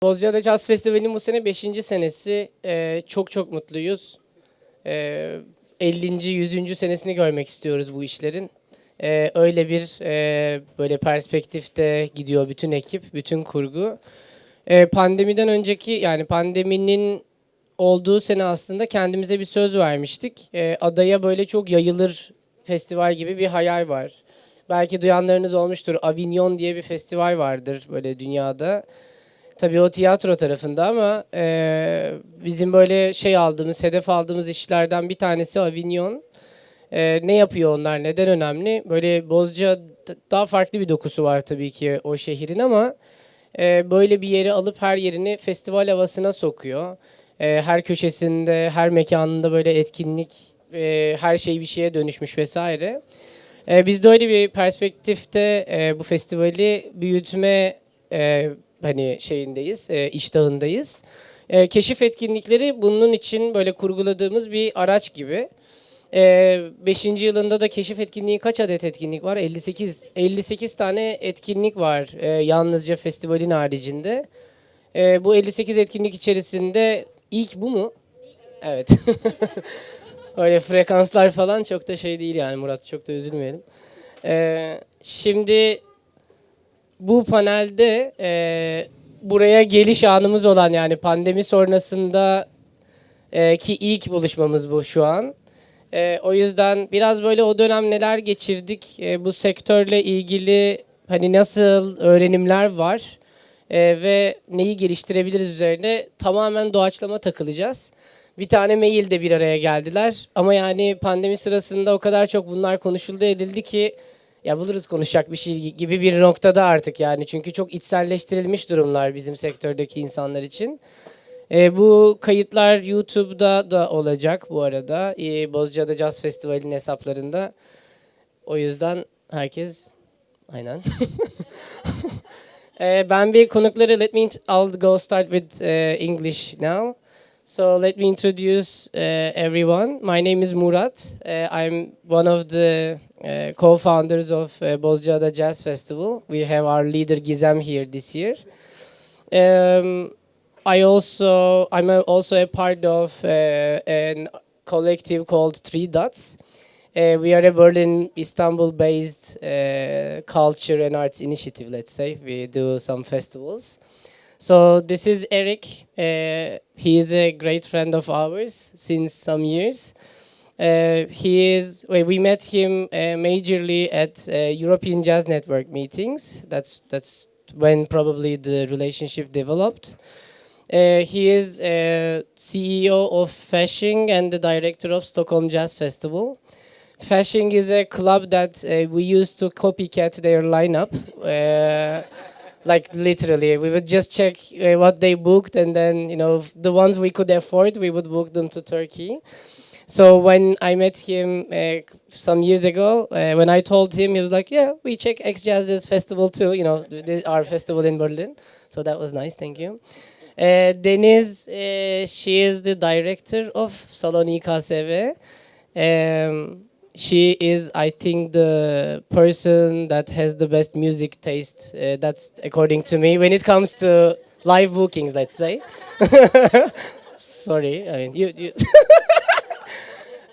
Bozcaada Caz Festivali'nin bu sene 5. senesi. Çok mutluyuz. 50. 100. senesini görmek istiyoruz bu işlerin. Öyle bir böyle perspektifte gidiyor bütün ekip, bütün kurgu. Pandemiden önceki yani pandeminin olduğu sene aslında kendimize bir söz vermiştik. Adaya böyle çok yayılır festival gibi bir hayal var. Belki duyanlarınız olmuştur. Avignon diye bir festival vardır böyle dünyada. Tabii o tiyatro tarafında ama bizim böyle hedef aldığımız işlerden bir tanesi Avignon. Ne yapıyor onlar, neden önemli? Böyle Bozcaada daha farklı bir dokusu var tabii ki o şehrin ama böyle bir yeri alıp her yerini festival havasına sokuyor. Her köşesinde, her mekanında böyle etkinlik, her şey bir şeye dönüşmüş vesaire. Biz de öyle bir perspektifte bu festivali büyütme iştahındayız. Keşif etkinlikleri bunun için böyle kurguladığımız bir araç gibi. 5. yılında da keşif etkinliği kaç adet etkinlik var? 58. 58 tane etkinlik var yalnızca festivalin haricinde. Bu 58 etkinlik içerisinde ilk bu mu? Evet. Öyle frekanslar falan çok da değil yani Murat, çok da üzülmeyelim. Şimdi bu panelde buraya geliş anımız olan yani pandemi sonrasında ki ilk buluşmamız bu şu an. O yüzden biraz böyle o dönem neler geçirdik, bu sektörle ilgili hani nasıl öğrenimler var ve neyi geliştirebiliriz üzerine tamamen doğaçlama takılacağız. Bir tane mailde bir araya geldiler ama yani pandemi sırasında o kadar çok bunlar konuşuldu edildi ki ya buluruz konuşacak bir şey gibi bir noktada artık yani. Çünkü çok içselleştirilmiş durumlar bizim sektördeki insanlar için. Bu kayıtlar YouTube'da da olacak bu arada. Bozcaada Caz Festivali'nin hesaplarında. O yüzden herkes aynen. Ben bir konukları I'll go start with English now. So let me introduce everyone. My name is Murat. I'm one of the co-founders of Bozcaada Jazz Festival. We have our leader Gizem here this year. I'm also a part of a collective called Three Dots. We are a Berlin, Istanbul-based culture and arts initiative, let's say. We do some festivals. So this is Eric. He is a great friend of ours since some years. We met him majorly at European Jazz Network meetings. That's when probably the relationship developed. He is CEO of Fashing and the director of Stockholm Jazz Festival. Fashing is a club that we used to copycat their lineup. Like literally, we would just check what they booked, and then the ones we could afford, we would book them to Turkey. So when I met him some years ago, when I told him, he was like, "Yeah, we check X Jazz's festival too. Our festival in Berlin." So that was nice. Thank you. Deniz, she is the director of Salon İKSV. She is, I think, the person that has the best music taste. That's according to me when it comes to live bookings, let's say. Sorry, I mean you.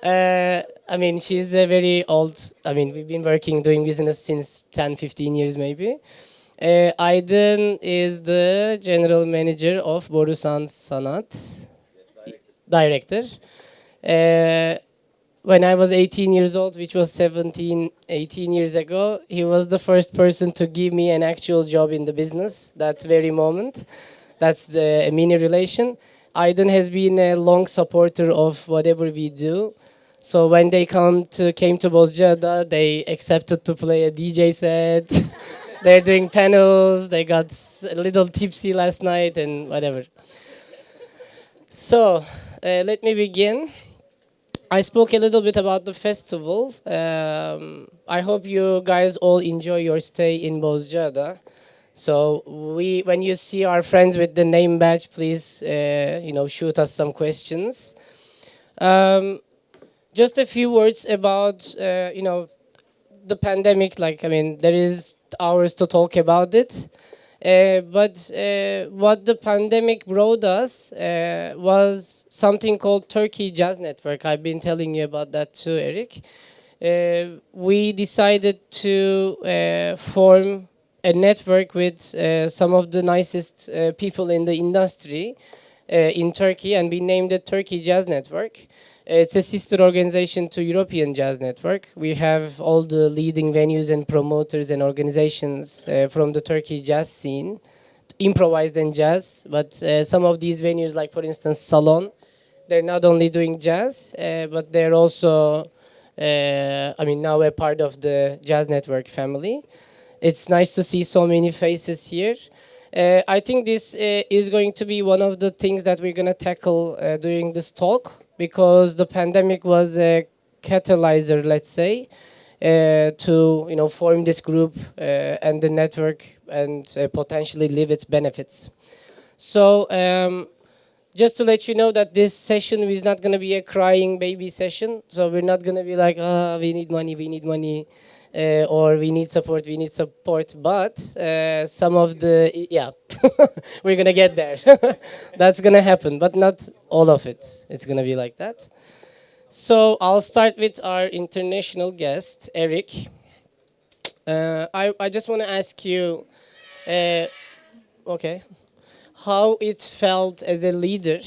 I mean, she's a very old. I mean, we've been doing business since 10, 15 years maybe. Aydın is the general manager of Borusan Sanat. Director. When I was 18 years old, which was 18 years ago, he was the first person to give me an actual job in the business. That very moment. That's a mini relation. Aydın has been a long supporter of whatever we do. So when they came to Bozcaada, they accepted to play a DJ set. They're doing panels. They got a little tipsy last night and whatever. So let me begin. I spoke a little bit about the festival. I hope you guys all enjoy your stay in Bozcaada. So when you see our friends with the name badge, please shoot us some questions. Just a few words about the pandemic. There is hours to talk about it. But what the pandemic brought us was something called Turkey Jazz Network. I've been telling you about that too, Eric. We decided to form a network with some of the nicest people in the industry in Turkey, and we named it Turkey Jazz Network. It's a sister organization to European Jazz Network. We have all the leading venues and promoters and organizations from the Turkey jazz scene, improvised and jazz. But some of these venues, like for instance Salon, they're not only doing jazz, but they're also, now a part of the Jazz Network family. It's nice to see so many faces here. I think this is going to be one of the things that we're going to tackle during this talk, because the pandemic was a catalyzer, let's say, to form this group and the network and potentially live its benefits. So just to let you know that this session is not going to be a crying baby session. So we're not going to be like, we need money, or we need support. But some of the, we're going to get there. That's going to happen, but not all of it. It's going to be like that. So I'll start with our international guest, Eric. I just want to ask you, how it felt as a leader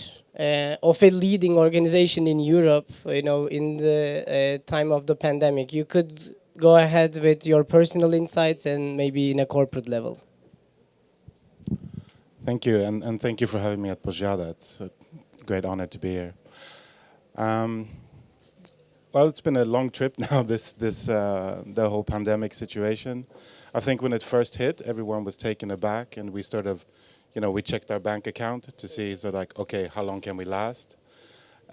of a leading organization in Europe, in the time of the pandemic. You could go ahead with your personal insights and maybe in a corporate level. Thank you, and thank you for having me at Bozcaada. It's a great honor to be here. Well, it's been a long trip now, the whole pandemic situation. I think when it first hit, everyone was taken aback, and we sort of, we checked our bank account to see, okay, how long can we last?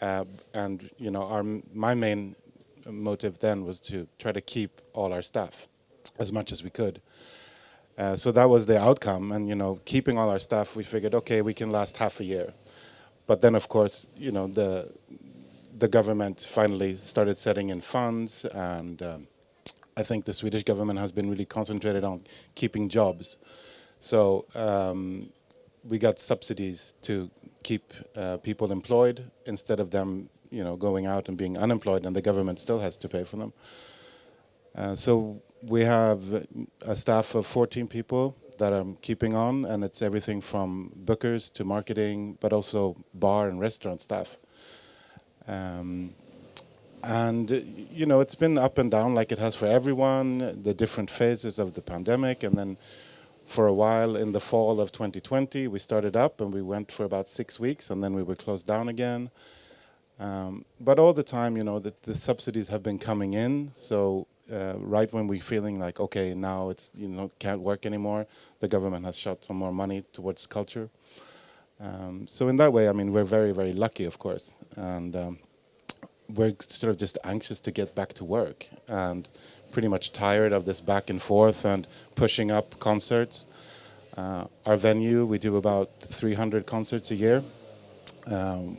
And my main motive then was to try to keep all our staff as much as we could. So that was the outcome, and keeping all our staff, we figured, okay, we can last half a year. But then, of course, the government finally started setting in funds, and I think the Swedish government has been really concentrated on keeping jobs. So we got subsidies to keep people employed instead of them, going out and being unemployed, and the government still has to pay for them. So we have a staff of 14 people that I'm keeping on, and it's everything from bookers to marketing, but also bar and restaurant staff. And it's been up and down like it has for everyone, the different phases of the pandemic. And then for a while in the fall of 2020, we started up and we went for about 6 weeks, and then we were closed down again. But all the time, the subsidies have been coming in. So right when we're feeling like, okay, now it's, can't work anymore, the government has shot some more money towards culture. So in that way, we're very, very lucky, of course. And we're sort of just anxious to get back to work, and pretty much tired of this back and forth and pushing up concerts. Our venue, we do about 300 concerts a year,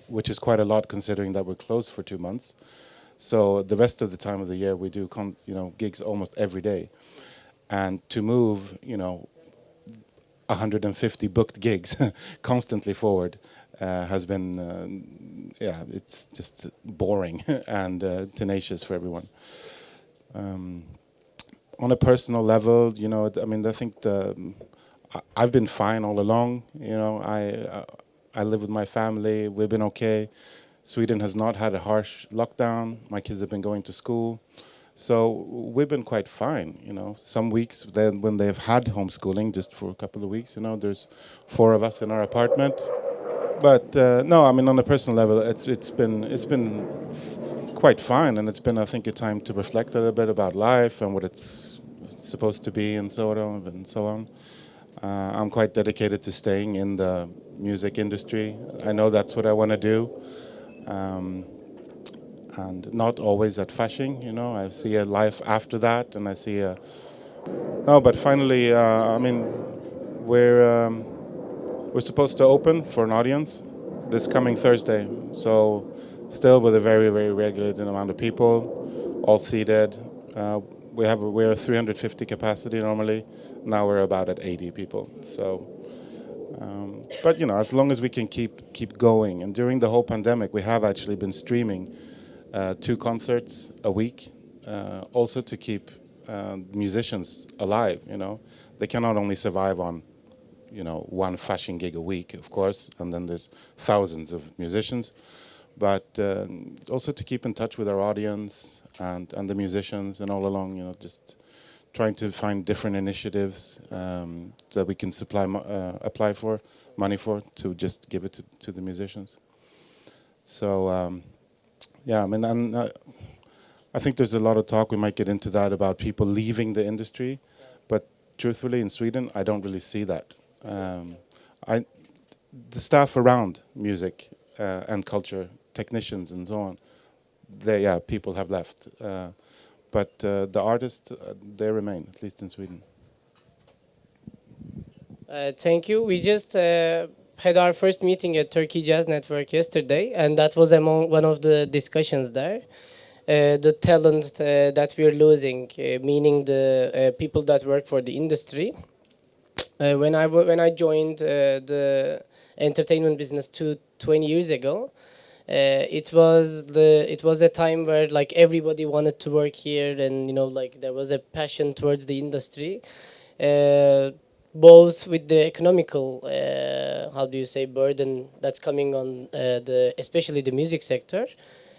which is quite a lot considering that we're closed for 2 months. So the rest of the time of the year, we do gigs almost every day. And to move, 150 booked gigs constantly forward has been, it's just boring and tenacious for everyone. On a personal level, I think I've been fine all along. I live with my family. We've been okay. Sweden has not had a harsh lockdown. My kids have been going to school. So we've been quite fine, Some weeks when they've had homeschooling just for a couple of weeks, there's 4 of us in our apartment. But no, on a personal level, it's been quite fine, and it's been, I think, a time to reflect a little bit about life and what it's supposed to be, and so on. I'm quite dedicated to staying in the music industry. I know that's what I want to do. And not always at Fasching, I see a life after that, and I see a... No, but finally, we're supposed to open for an audience this coming Thursday. So still with a very, very regulated amount of people, all seated. We're 350 capacity normally. Now we're about at 80 people. So, but as long as we can keep going, and during the whole pandemic, we have actually been streaming 2 concerts a week, also to keep musicians alive. They cannot only survive on 1 fashion gig a week, of course, and then there's thousands of musicians, but also to keep in touch with our audience and the musicians, and all along, just trying to find different initiatives that we can apply for money for, to just give it to the musicians. So yeah, I mean, and I think there's a lot of talk, we might get into that, about people leaving the industry, but truthfully in Sweden I don't really see that. The staff around music and culture, technicians and so on, people have left. But the artists, they remain, at least in Sweden. Thank you. We just had our first meeting at Turkey Jazz Network yesterday, and that was among one of the discussions there. The talent that we're losing, meaning the people that work for the industry. When I joined the entertainment business 20 years ago, it was a time where like everybody wanted to work here, and like there was a passion towards the industry, both with the economical burden that's coming on especially the music sector,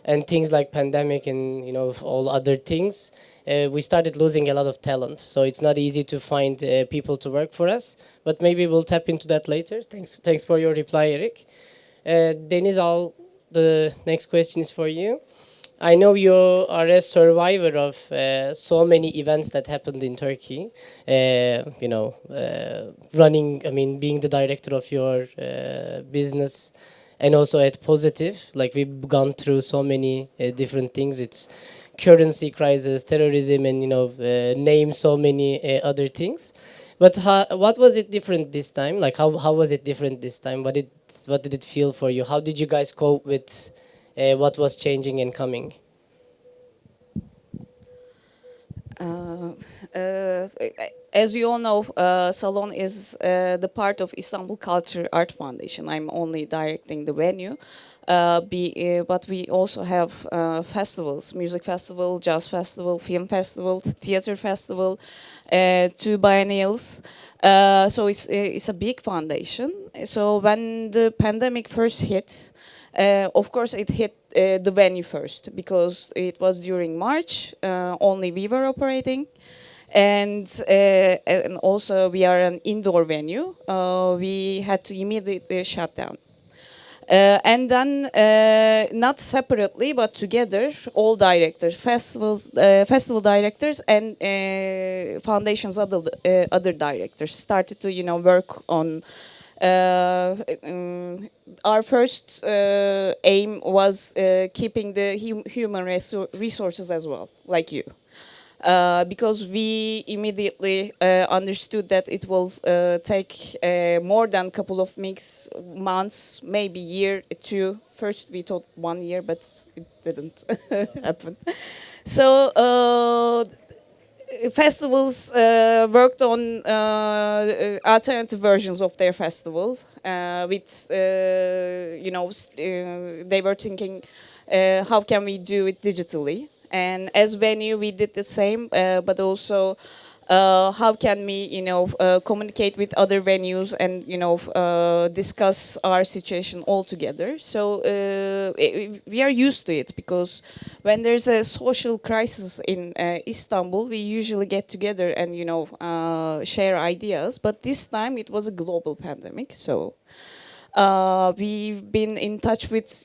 and things like pandemic and all other things. We started losing a lot of talent, so it's not easy to find people to work for us. But maybe we'll tap into that later. Thanks for your reply, Eric. Deniz, the next question is for you. I know you are a survivor of so many events that happened in Turkey. Being the director of your business, and also at Positive, like we've gone through so many different things. It's currency crisis, terrorism, and name so many other things. But what was it different this time? Like how was it different this time? What did it feel for you? How did you guys cope with what was changing and coming? As you all know, Salon is the part of Istanbul Culture Art Foundation. I'm only directing the venue. But we also have festivals, music festival, jazz festival, film festival, theater festival, 2 biennials. So it's a big foundation. So when the pandemic first hit, of course it hit the venue first, because it was during March, only we were operating. And also we are an indoor venue. We had to immediately shut down. And then, not separately, but together, all directors, festival directors, and foundations other directors started to, work on. Our first aim was keeping the human resources as well, like you. Because we immediately understood that it will take more than a couple of months, maybe year, 2. First we thought 1 year, but it didn't happen. So festivals worked on alternative versions of their festival. They were thinking, how can we do it digitally? And as venue, we did the same, but also how can we, communicate with other venues and, discuss our situation all together. So we are used to it, because when there's a social crisis in Istanbul, we usually get together and, share ideas. But this time it was a global pandemic, so we've been in touch with,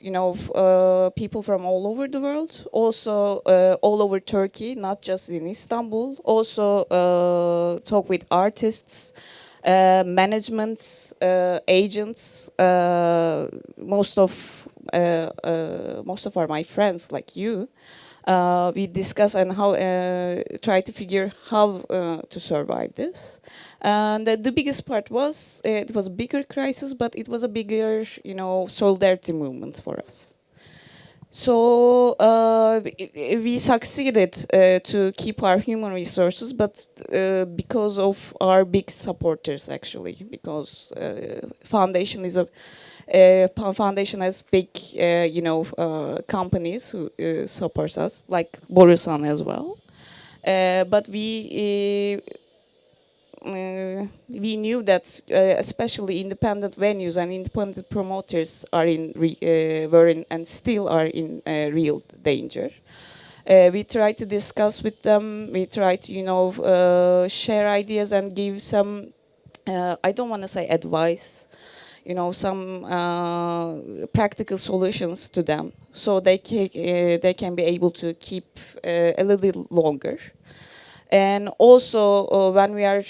people from all over the world, also all over Turkey, not just in Istanbul. Also talk with artists, managements, agents. Most of are my friends, like you. We discuss and try to figure how to survive this. And the biggest part was, it was a bigger crisis, but it was a bigger, solidarity movement for us. So we succeeded to keep our human resources, but because of our big supporters, actually, because foundation is a foundation has big, companies who supports us, like Borusan as well. But we knew that especially independent venues and independent promoters are were in and still are in real danger. We try to discuss with them. We try to, share ideas and give some. I don't want to say advice, some practical solutions to them, so they can be able to keep a little longer. And also, when we are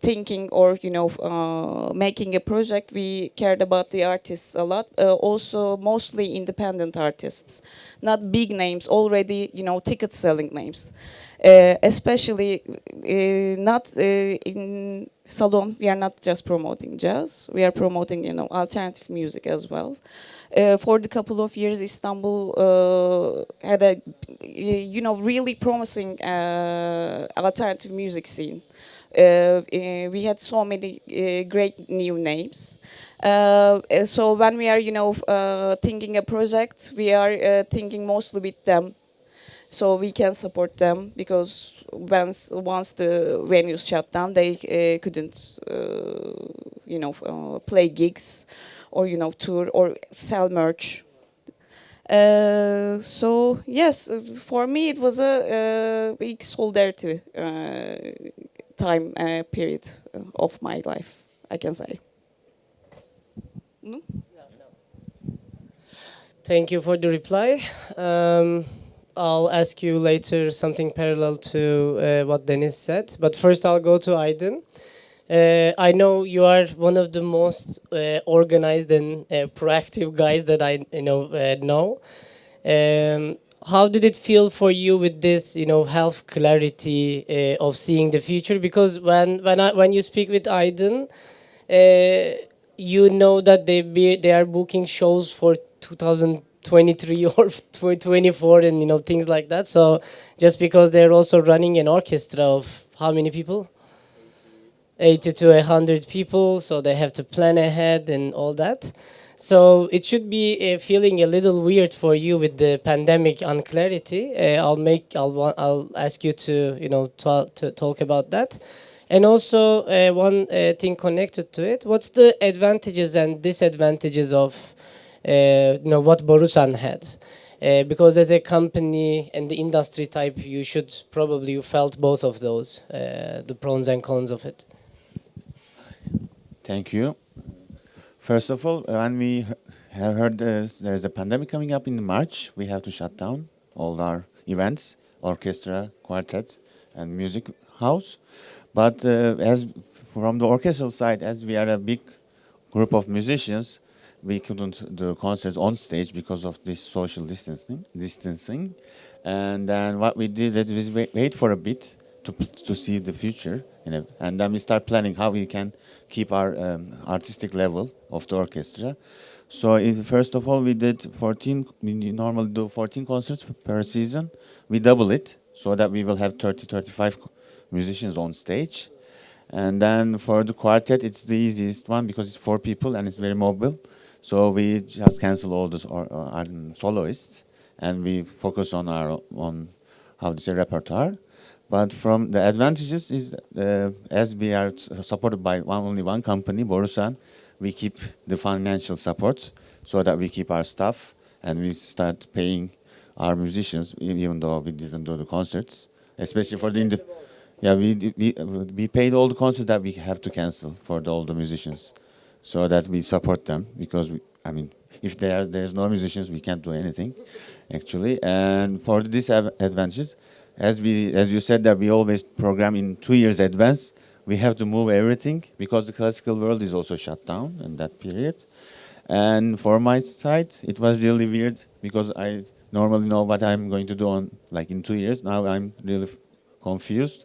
thinking or making a project, we cared about the artists a lot. Also, mostly independent artists, not big names, already ticket selling names. Especially not in Salon, we are not just promoting jazz. We are promoting alternative music as well. For the couple of years, Istanbul had a really promising alternative music scene. We had so many great new names. So when we are thinking a project, we are thinking mostly with them, so we can support them, because once the venues shut down, they couldn't play gigs or tour or sell merch. So yes, for me it was a big solidarity time period of my life, I can say. Thank you for the reply. I'll ask you later something parallel to what Deniz said, but first I'll go to Aydın. I know you are one of the most organized and proactive guys that I know. How did it feel for you with this, health clarity of seeing the future? Because when you speak with Aydın, you know that they are booking shows for 2023 or 2024 and things like that. So just because they're also running an orchestra of how many people? 80 to 100 people, so they have to plan ahead and all that. So it should be feeling a little weird for you with the pandemic unclarity. I'll ask you to to talk about that. And also one thing connected to it. What's the advantages and disadvantages of what Borusan had? Because as a company and the industry type, you should probably felt both of those, the pros and cons of it. Thank you. First of all, when we have heard there's a pandemic coming up in March, we have to shut down all our events, orchestra, quartet, and music house. But as from the orchestral side, as we are a big group of musicians, we couldn't do concerts on stage because of this social distancing. And then what we did is wait for a bit to see the future, and then we start planning how we can keep our artistic level of the orchestra. So first of all, we did 14. We normally do 14 concerts per season. We double it so that we will have 35 musicians on stage. And then for the quartet, it's the easiest one because it's 4 people and it's very mobile. So we just cancel all the soloists and we focus on our repertoire. But from the advantages is as we are supported by only one company, Borusan, we keep the financial support so that we keep our staff and we start paying our musicians even though we didn't do the concerts, especially for the we paid all the concerts that we have to cancel for all the musicians, so that we support them because if there's no musicians, we can't do anything, actually. And for the disadvantages, as you said that we always program in 2 years advance, we have to move everything because the classical world is also shut down in that period. And for my side, it was really weird because I normally know what I'm going to do in 2 years. Now I'm really confused.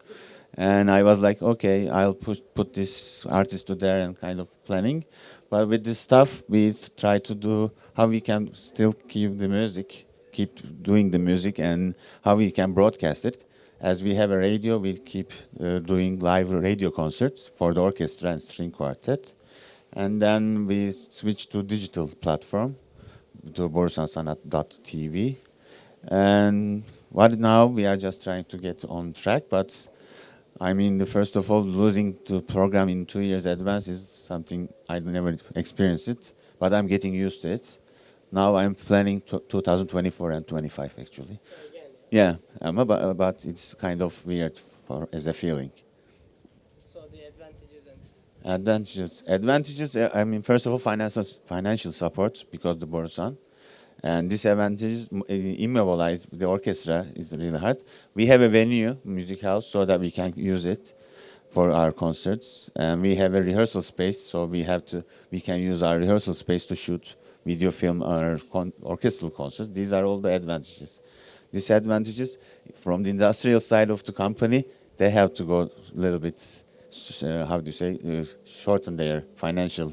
And I was like, okay, I'll put this artist to there and kind of planning. But with this stuff, we try to do how we can still keep the music, keep doing the music, and how we can broadcast it. As we have a radio, we keep doing live radio concerts for the orchestra and string quartet. And then we switch to digital platform, to Borusan Sanat.tv. And what now we are just trying to get on track, but I mean, first of all, losing the program in 2 years advance is something I never experienced it, but I'm getting used to it. Now I'm planning 2024 and 25 actually. Yeah, but it's kind of weird as a feeling. So the advantages and Advantages. I mean, first of all, financial support because the Borusan, and disadvantages immobilize the orchestra is really hard. We have a venue, music house, so that we can use it for our concerts, and we have a rehearsal space, so we can use our rehearsal space to shoot video film our orchestral concerts. These are all the advantages. Disadvantages from the industrial side of the company, they have to go a little bit, how do you say, shorten their financial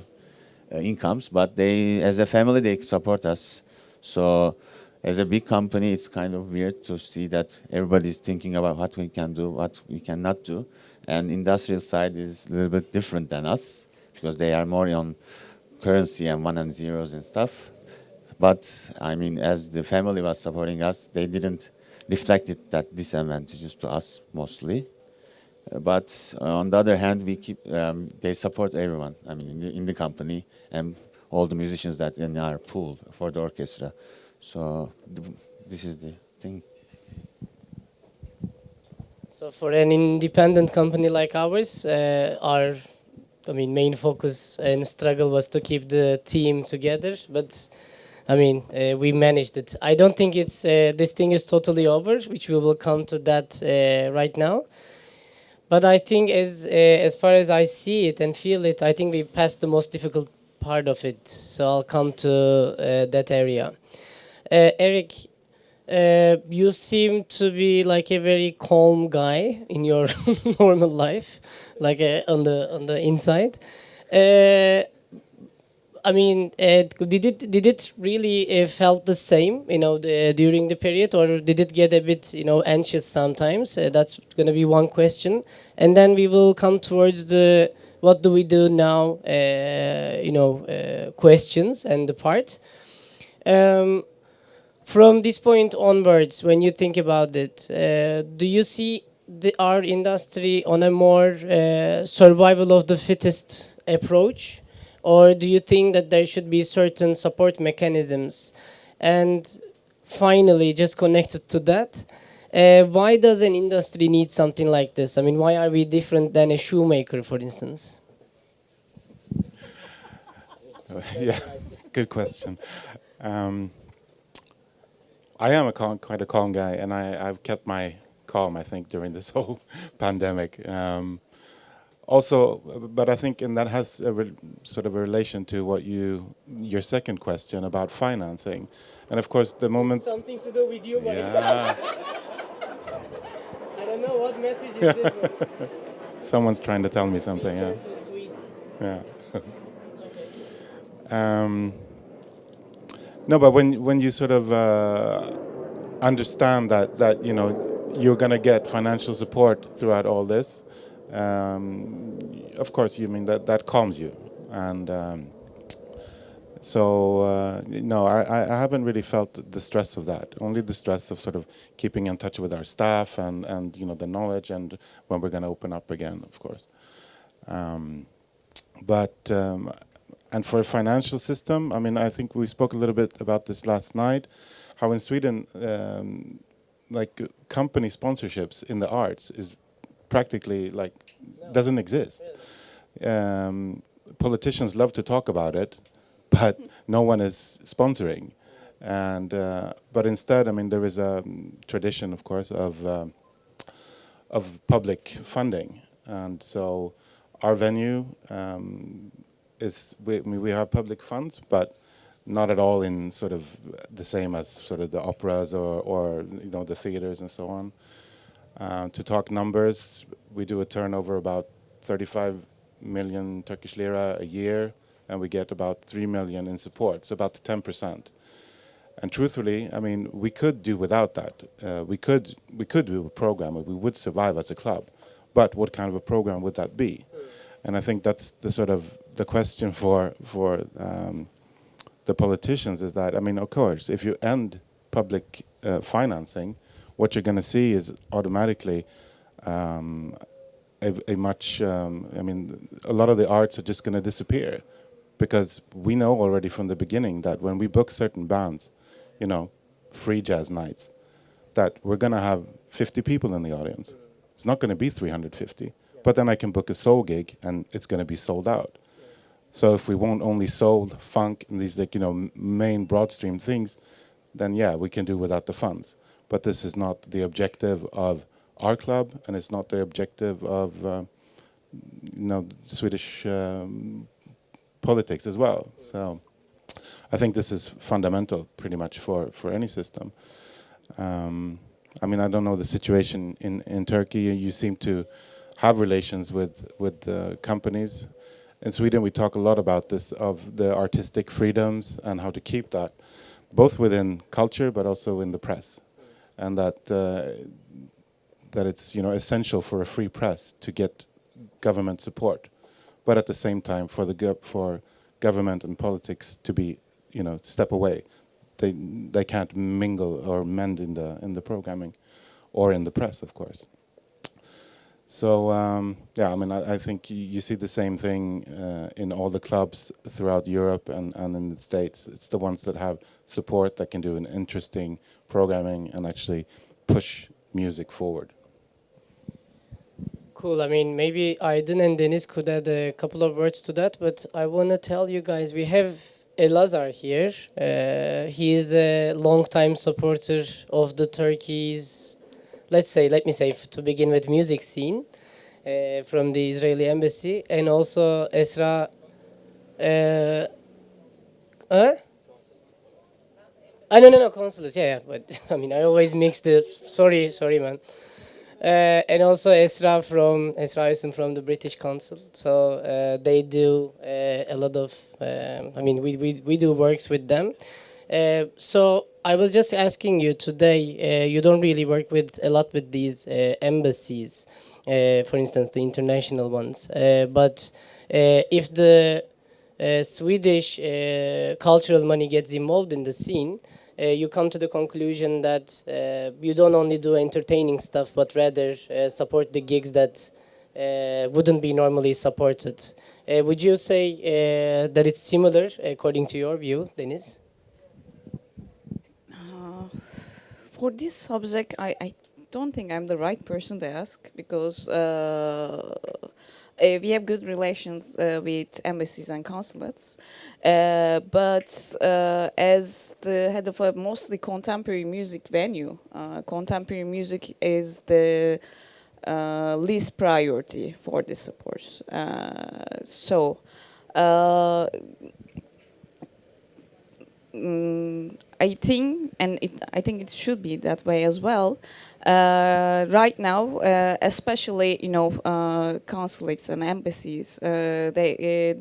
incomes, but they, as a family, they support us. So as a big company, it's kind of weird to see that everybody's thinking about what we can do, what we cannot do. And industrial side is a little bit different than us because they are more on currency and one and zeros and stuff. But I mean, as the family was supporting us, they didn't reflect it that disadvantages to us mostly. But on the other hand, they support everyone. I mean, in the company and all the musicians that in our pool for the orchestra. So this is the thing. So for an independent company like ours, our main focus and struggle was to keep the team together. But we managed it. I don't think it's this thing is totally over, which we will come to that right now. But I think as far as I see it and feel it, I think we passed the most difficult part of it. So I'll come to that area. Eric, you seem to be like a very calm guy in your normal life, like on the inside. Did it really felt the same, during the period, or did it get a bit, anxious sometimes? That's going to be one question, and then we will come towards the what do we do now, questions and the part. From this point onwards, when you think about it, do you see our industry on a more survival of the fittest approach? Or do you think that there should be certain support mechanisms? And finally, just connected to that, why does an industry need something like this? I mean, why are we different than a shoemaker, for instance? Yeah, good question. I am quite a calm guy, and I've kept my calm, I think, during this whole pandemic. Also, but I think, and that has sort of a relation to what your second question about financing, and of course the moment. Something to do with you, but Yeah. I don't know what message is this one. Someone's trying to tell me something. Yeah. Careful, sweet. Yeah. Okay. No, but when you sort of understand that you're going to get financial support throughout all this, of course you mean that calms you, and no, I haven't really felt the stress of that. Only the stress of sort of keeping in touch with our staff and the knowledge and when we're going to open up again, of course. And for a financial system, I think we spoke a little bit about this last night, how in Sweden, like company sponsorships in the arts is practically doesn't exist. Politicians love to talk about it, but no one is sponsoring. And but instead, there is a tradition, of course, of public funding, and so our venue is we have public funds, but not at all in sort of the same as sort of the operas or the theaters and so on. To talk numbers, we do a turnover about 35 million Turkish lira a year, and we get about 3 million in support, so about 10%. And truthfully, I mean, we could do without that. We could do a program, we would survive as a club. But what kind of a program would that be? And I think that's the sort of the question for the politicians is that, I mean, of course, if you end public financing, what you're going to see is automatically a much, I mean, a lot of the arts are just going to disappear, because we know already from the beginning that when we book certain bands, you know, free jazz nights, that we're going to have 50 people in the audience. It's not going to be 350, but then I can book a soul gig and it's going to be sold out. So if we won't only soul, funk, and these, like, you know, main broad stream things, then yeah, we can do without the funds. But this is not the objective of our club, and it's not the objective of you know, Swedish politics as well. So I think this is fundamental, pretty much, for any system. I mean, I don't know the situation in Turkey. You seem to have relations with companies. In Sweden, we talk a lot about this, of the artistic freedoms and how to keep that, both within culture but also in the press, and that that it's, you know, essential for a free press to get government support, but at the same time for government and politics to be, you know, step away. They can't mingle or mend in the programming, or in the press, of course. So yeah, I mean, I think you see the same thing in all the clubs throughout Europe and in the States. It's the ones that have support that can do an interesting programming and actually push music forward. Cool. I mean, maybe Aydın and Deniz could add a couple of words to that, but I want to tell you guys, we have Elazar here. He is a long-time supporter of the Turkey's, let me say, to begin with, music scene from the Israeli embassy, and also Esra. No, consulate. Yeah, but I mean, I always mix the. Sorry, man. And also Esra Hüsn from the British Consul. So they do a lot of. I mean, we do works with them. So I was just asking you today. You don't really work with a lot with these embassies, for instance, the international ones. But if the Swedish cultural money gets involved in the scene, you come to the conclusion that you don't only do entertaining stuff, but rather support the gigs that wouldn't be normally supported. Would you say that it's similar, according to your view, Deniz? For this subject, I don't think I'm the right person to ask, because we have good relations with embassies and consulates, but as the head of a mostly contemporary music venue, contemporary music is the least priority for the support. So I think, I think it should be that way as well. Right now, especially, you know, consulates and embassies, they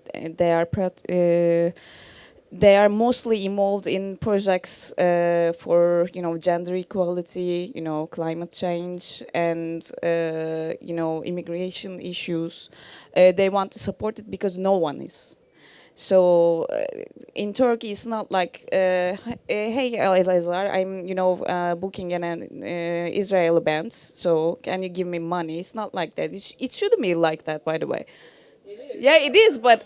are mostly involved in projects for, you know, gender equality, you know, climate change, and you know, immigration issues. They want to support it because no one is. So in Turkey, it's not like, hey, Elazar, I'm, you know, booking an Israeli band, so can you give me money? It's not like that. It shouldn't be like that, by the way. Yeah, it is, but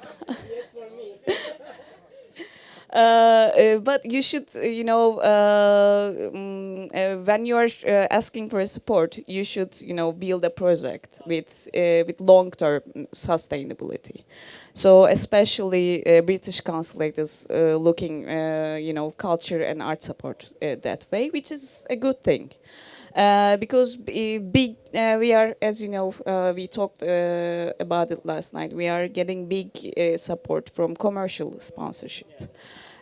but you should, you know, when you are asking for support, you should, you know, build a project with long-term sustainability. So especially British consulate is looking, you know, culture and art support that way, which is a good thing. Because we are, as you know, we talked about it last night. We are getting big support from commercial sponsorship.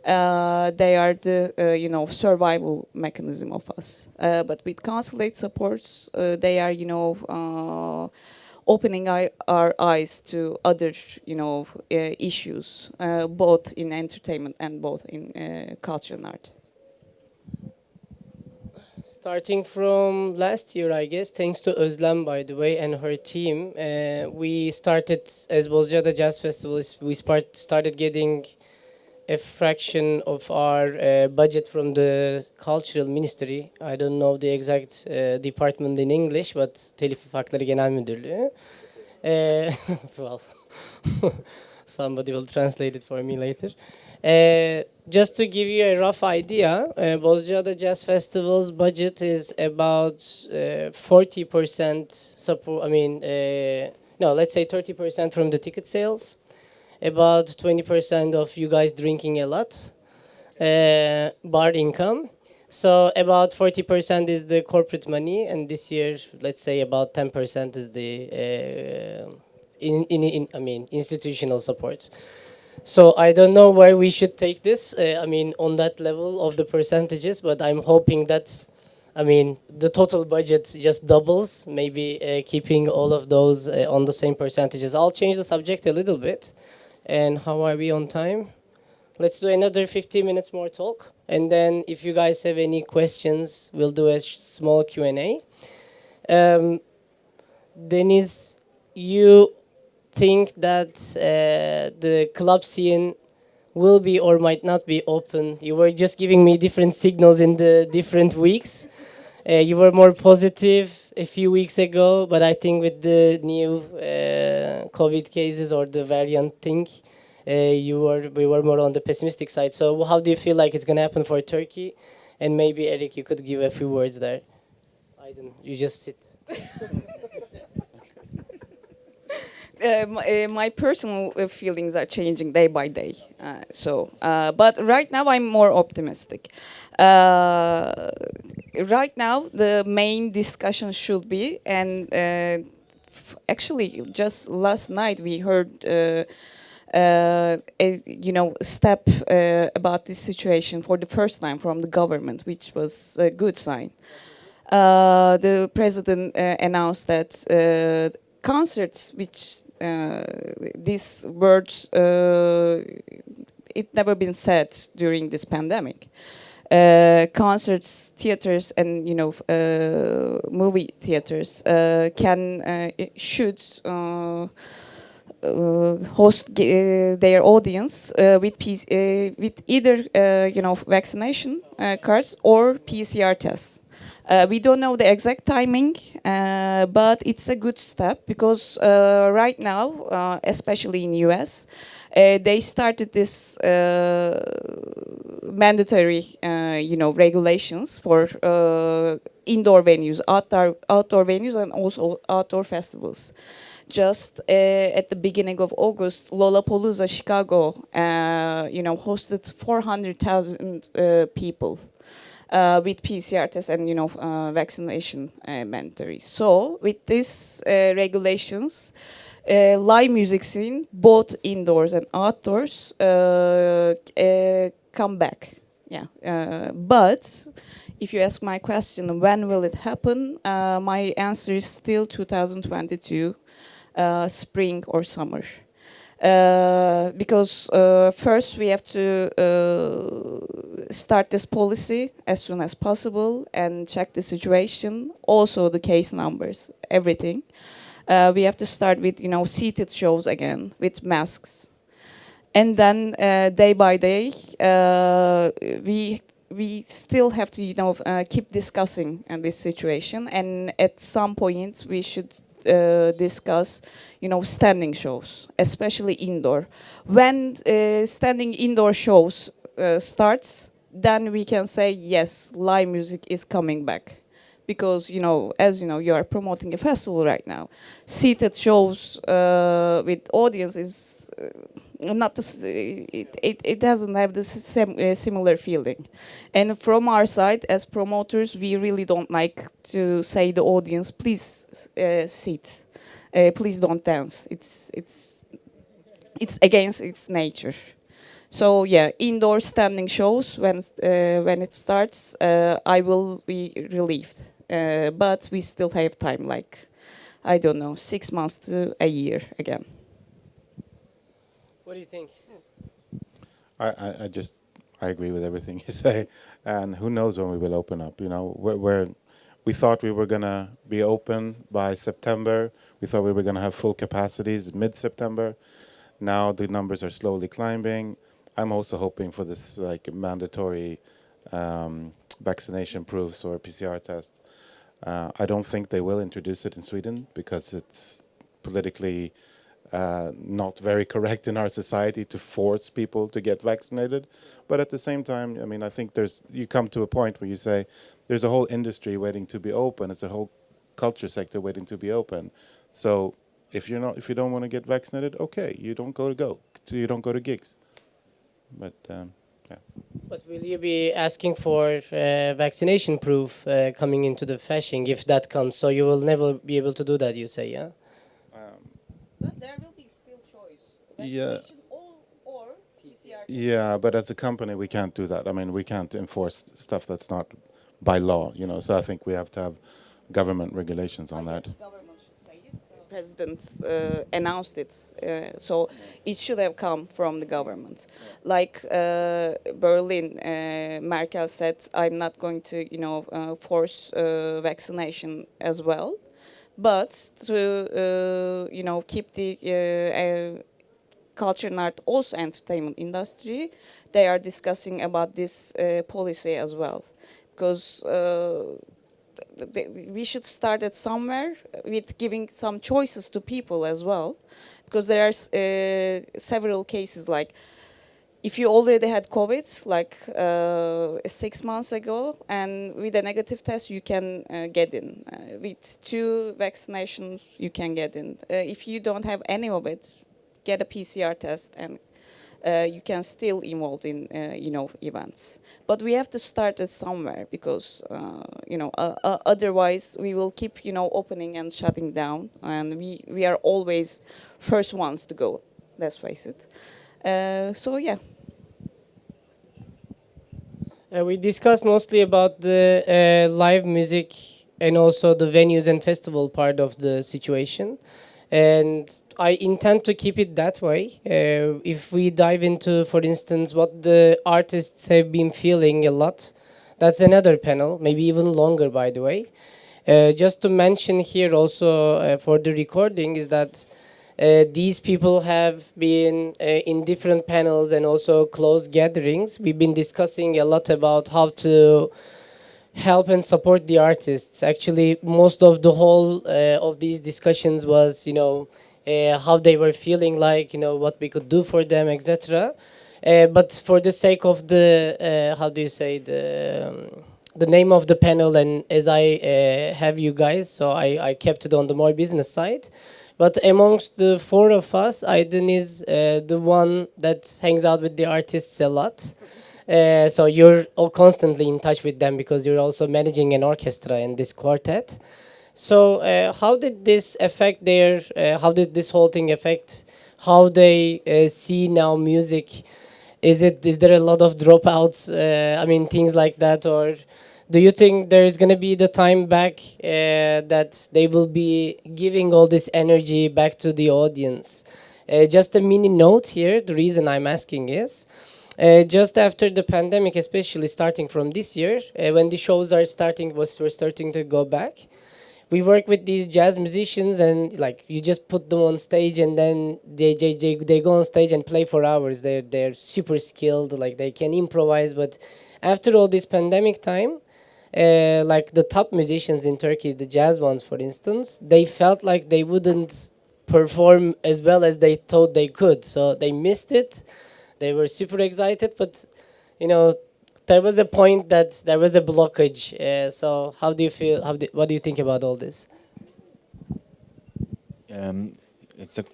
They are the survival mechanism of us. But with consulate supports, they are opening our eyes to other issues, both in entertainment and both in culture and art. Starting from last year, I guess, thanks to Özlem, by the way, and her team, we started, as Bozcaada Jazz Festival, we started getting a fraction of our budget from the Cultural Ministry. I don't know the exact department in English, but Telif Hakları Genel Müdürlüğü. Well, somebody will translate it for me later. Just to give you a rough idea, Bozcaada Jazz Festival's budget is about 40% support. No, let's say 30% from the ticket sales, about 20% of you guys drinking a lot, bar income. So about 40% is the corporate money, and this year, let's say about 10% is the institutional support. So I don't know where we should take this. On that level of the percentages, but I'm hoping that, the total budget just doubles. Maybe keeping all of those on the same percentages. I'll change the subject a little bit. And how are we on time? Let's do another 15 minutes more talk. And then if you guys have any questions, we'll do a small Q&A. Deniz, you think that the club scene will be or might not be open? You were just giving me different signals in the different weeks. You were more positive a few weeks ago, but I think with the new COVID cases or the variant thing, we were more on the pessimistic side. So how do you feel like it's going to happen for Turkey? And maybe, Eric, you could give a few words there. Aydın, you just sit. My personal feelings are changing day by day. But right now I'm more optimistic. Right now the main discussion should be, and actually just last night we heard a step about this situation for the first time from the government, which was a good sign. The president announced that concerts, which these words it never been said during this pandemic. Concerts, theaters, and movie theaters should host their audience with either vaccination cards or PCR tests. We don't know the exact timing, but it's a good step because right now, especially in US, they started this mandatory, regulations for indoor venues, outdoor venues, and also outdoor festivals. Just at the beginning of August, Lollapalooza Chicago, hosted 400,000 people. With PCR tests and vaccination mandatory. So with these regulations, live music scene, both indoors and outdoors, come back. Yeah, but if you ask my question, when will it happen? My answer is still 2022, spring or summer. Because first we have to start this policy as soon as possible and check the situation, also the case numbers, everything. We have to start with seated shows again with masks, and then day by day we still have to keep discussing this situation, and at some point we should discuss standing shows, especially indoor. When standing indoor shows starts, then we can say yes, live music is coming back, because as you are promoting a festival right now. Seated shows with audience is not the, it doesn't have the similar feeling. And from our side, as promoters, we really don't like to say the audience, please sit, please don't dance. It's against its nature. So yeah, indoor standing shows when it starts, I will be relieved. But we still have time, like I don't know, 6 months to a year again. What do you think? I agree with everything you say, and who knows when we will open up. You know, we thought we were gonna be open by September. We thought we were gonna have full capacities mid-September. Now the numbers are slowly climbing. I'm also hoping for this like mandatory vaccination proofs or PCR test. I don't think they will introduce it in Sweden because it's politically not very correct in our society to force people to get vaccinated. But at the same time, I mean, I think you come to a point where you say there's a whole industry waiting to be open. It's a whole culture sector waiting to be open. So if you don't want to get vaccinated, okay, you don't go to gigs. But yeah. But will you be asking for vaccination proof coming into the fashion if that comes? So you will never be able to do that, you say, yeah? But there will be still choice. Yeah. Or PCR. Yeah, but as a company, we can't do that. I mean, we can't enforce stuff that's not by law, you know. So I think we have to have government regulations on that. Government should say it. So President announced it, so it should have come from the government. Like Berlin, Merkel said, "I'm not going to, force vaccination as well." But to keep the culture and art, also entertainment industry, they are discussing about this policy as well, because we should start at somewhere with giving some choices to people as well, because there are several cases like. If you already had COVID, like 6 months ago, and with a negative test, you can get in. With 2 vaccinations, you can get in. If you don't have any of it, get a PCR test, and you can still involved in, events. But we have to start it somewhere, because, otherwise we will keep, opening and shutting down, and we are always first ones to go. Let's face it. So yeah. We discussed mostly about the live music and also the venues and festival part of the situation. And I intend to keep it that way. If we dive into, for instance, what the artists have been feeling a lot, that's another panel, maybe even longer, by the way. Just to mention here also for the recording is that these people have been in different panels and also closed gatherings. We've been discussing a lot about how to help and support the artists. Actually, most of the whole of these discussions was, how they were feeling like, what we could do for them, etc. But for the sake of the, how do you say, the name of the panel, and as I have you guys, so I kept it on the more business side. But amongst the 4 of us, Aydın is the one that hangs out with the artists a lot. So you're all constantly in touch with them because you're also managing an orchestra in this quartet. So how did this affect how did this whole thing affect how they see now music? Is there a lot of dropouts? Things like that, or do you think there is going to be the time back that they will be giving all this energy back to the audience? Just a mini note here. The reason I'm asking is just after the pandemic, especially starting from this year, when the shows we're starting to go back. We work with these jazz musicians, and like you just put them on stage, and then they go on stage and play for hours. They're super skilled, like they can improvise. But after all this pandemic time, like the top musicians in Turkey, the jazz ones, for instance, they felt like they wouldn't perform as well as they thought they could. So they missed it. They were super excited, but there was a point that there was a blockage. So how do you feel? What do you think about all this? It's a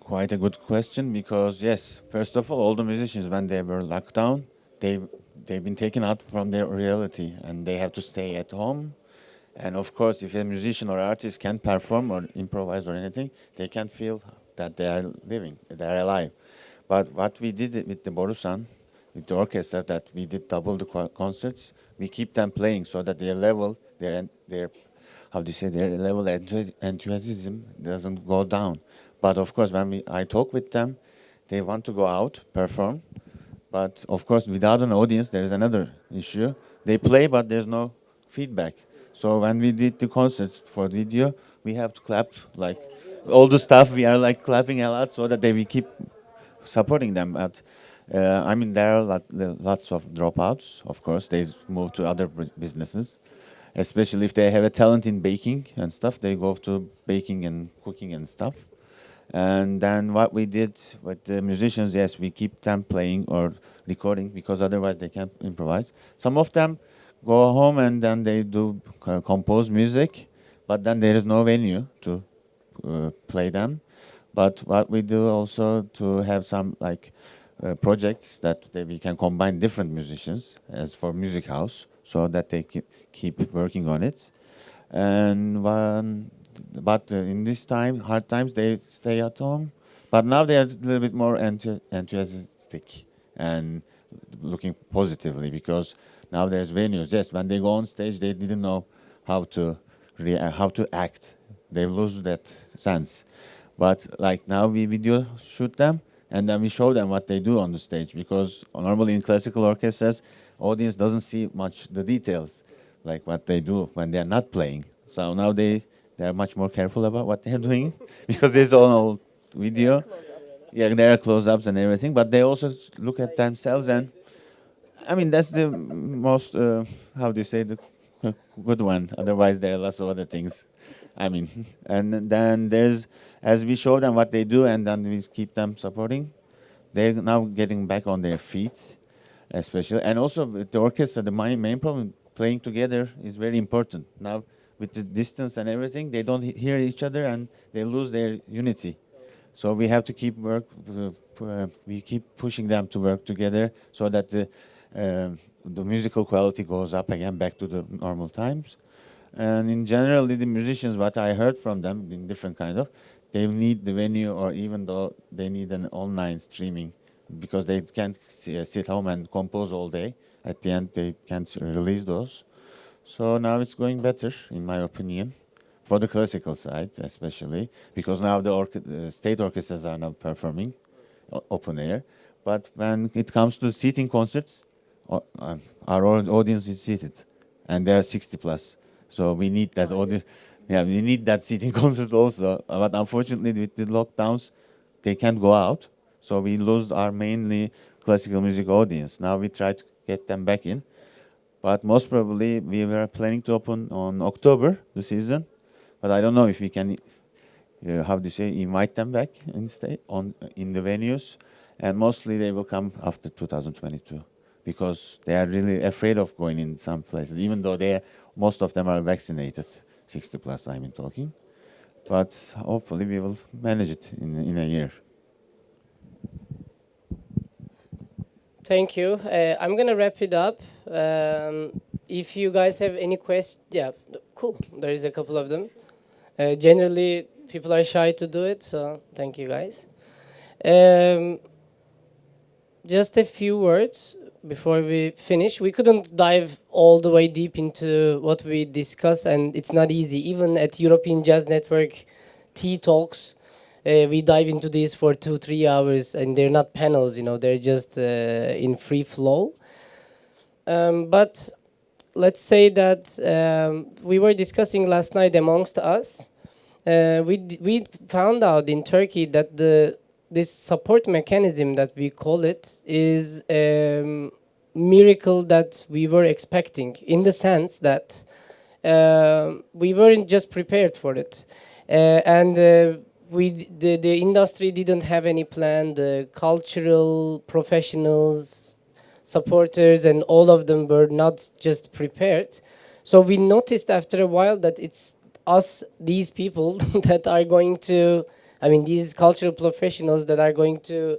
quite a good question because yes, first of all the musicians when they were locked down, they've been taken out from their reality and they have to stay at home. And of course, if a musician or artist can't perform or improvise or anything, they can feel that they are living, they are alive. But what we did with the Borusan, with the orchestra, that we did double the concerts. We keep them playing so that their level, their how do you say, their level enthusiasm doesn't go down. But of course, when I talk with them, they want to go out, perform. But of course, without an audience, there is another issue. They play, but there's no feedback. So when we did the concerts for video, we have to clap like all the stuff. We are like clapping a lot so that they will keep supporting them. But I mean, there are lots of dropouts. Of course, they move to other businesses, especially if they have a talent in baking and stuff. They go to baking and cooking and stuff. And then what we did with the musicians, yes, we keep them playing or recording because otherwise they can't improvise. Some of them go home and then they do compose music, but then there is no venue to play them. But what we do also to have some like projects that we can combine different musicians as for music house, so that they keep working on it. And but in this time, hard times, they stay at home. But now they are a little bit more enthusiastic and looking positively because now there's venues. Yes, when they go on stage, they didn't know how to act. They lose that sense. But like now we video shoot them and then we show them what they do on the stage because normally in classical orchestras, audience doesn't see much the details like what they do when they are not playing. So now they are much more careful about what they are doing because there's all video. Yeah, there are close-ups and everything, but they also look at themselves and I mean that's the most how do you say, the good one. Otherwise there are lots of other things. I mean, and then there's, as we show them what they do and then we keep them supporting, they're now getting back on their feet, especially. And also with the orchestra, the main problem, playing together is very important. Now with the distance and everything, they don't hear each other and they lose their unity. So we have to keep we keep pushing them to work together so that the musical quality goes up again back to the normal times. And in general, the musicians, what I heard from them in different kind of, they need the venue or even though they need an online streaming because they can't sit home and compose all day. At the end, they can't release those. So now it's going better, in my opinion, for the classical side especially, because now the state orchestras are now performing open air. But when it comes to seating concerts, our audience is seated, and they are 60 plus. So we need that audience. Yeah, we need that seating concerts also. But unfortunately, with the lockdowns, they can't go out. So we lose our mainly classical music audience. Now we try to get them back in. But most probably, we were planning to open on October, the season. But I don't know if we can, how do you say, invite them back in the venues. And mostly they will come after 2022 because they are really afraid of going in some places, even though most of them are vaccinated, 60 plus I mean talking. But hopefully we will manage it in a year. Thank you. I'm gonna wrap it up. If you guys have any questions, yeah, cool. There is a couple of them. Generally, people are shy to do it, so thank you guys. Just a few words before we finish. We couldn't dive all the way deep into what we discussed, and it's not easy. Even at European Jazz Network Tea Talks, we dive into this for 2-3 hours, and they're not panels, they're just in free flow. But let's say that we were discussing last night amongst us. We found out in Turkey that this support mechanism that we call it is a miracle that we were expecting, in the sense that we weren't just prepared for it, and the industry didn't have any plan. The cultural professionals, supporters, and all of them were not just prepared. So we noticed after a while that it's us, these people, that are going to I mean, these cultural professionals that are going to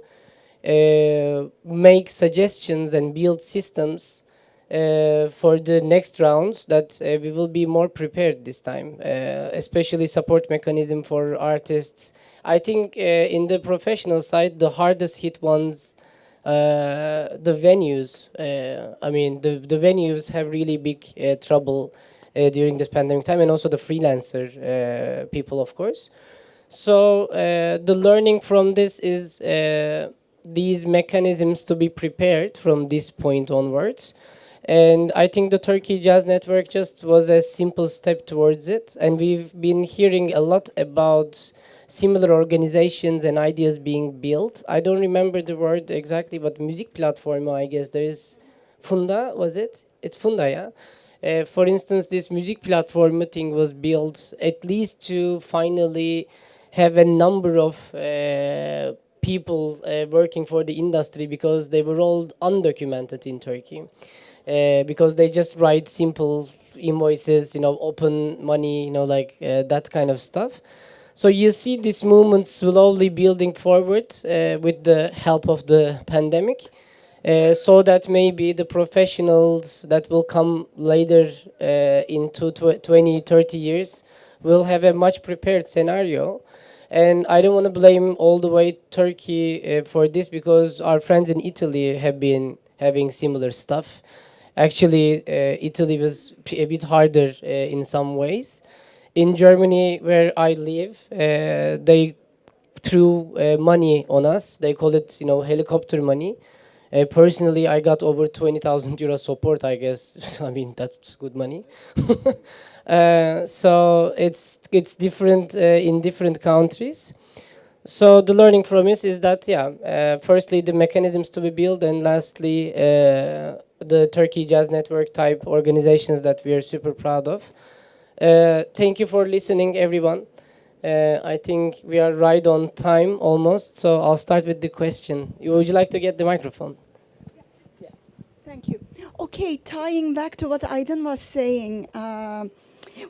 make suggestions and build systems for the next rounds, that we will be more prepared this time, especially support mechanism for artists. I think in the professional side, the hardest hit ones, the venues. I mean, the venues have really big trouble during this pandemic time, and also the freelancer people, of course. So the learning from this is these mechanisms to be prepared from this point onwards. And I think the Turkey Jazz Network just was a simple step towards it. And we've been hearing a lot about similar organizations and ideas being built. I don't remember the word exactly, but music platform, I guess there is Funda, was it? It's Funda, yeah? For instance, this music platform thing was built at least to finally have a number of people working for the industry, because they were all undocumented in Turkey. Because they just write simple invoices, open money, like that kind of stuff. So you see this movement slowly building forward with the help of the pandemic, so that maybe the professionals that will come later in 20, 30 years will have a much prepared scenario. And I don't want to blame all the way Turkey for this, because our friends in Italy have been having similar stuff. Actually, Italy was a bit harder in some ways. In Germany, where I live, they threw money on us. They call it, helicopter money. Personally, I got over 20,000 euro support, I guess. I mean, that's good money. So it's different in different countries. So the learning from this is that, firstly, the mechanisms to be built, and lastly, the Turkey Jazz Network type organizations that we are super proud of. Thank you for listening, everyone. I think we are right on time almost, so I'll start with the question. Would you like to get the microphone? Thank you. Okay, tying back to what Aydın was saying,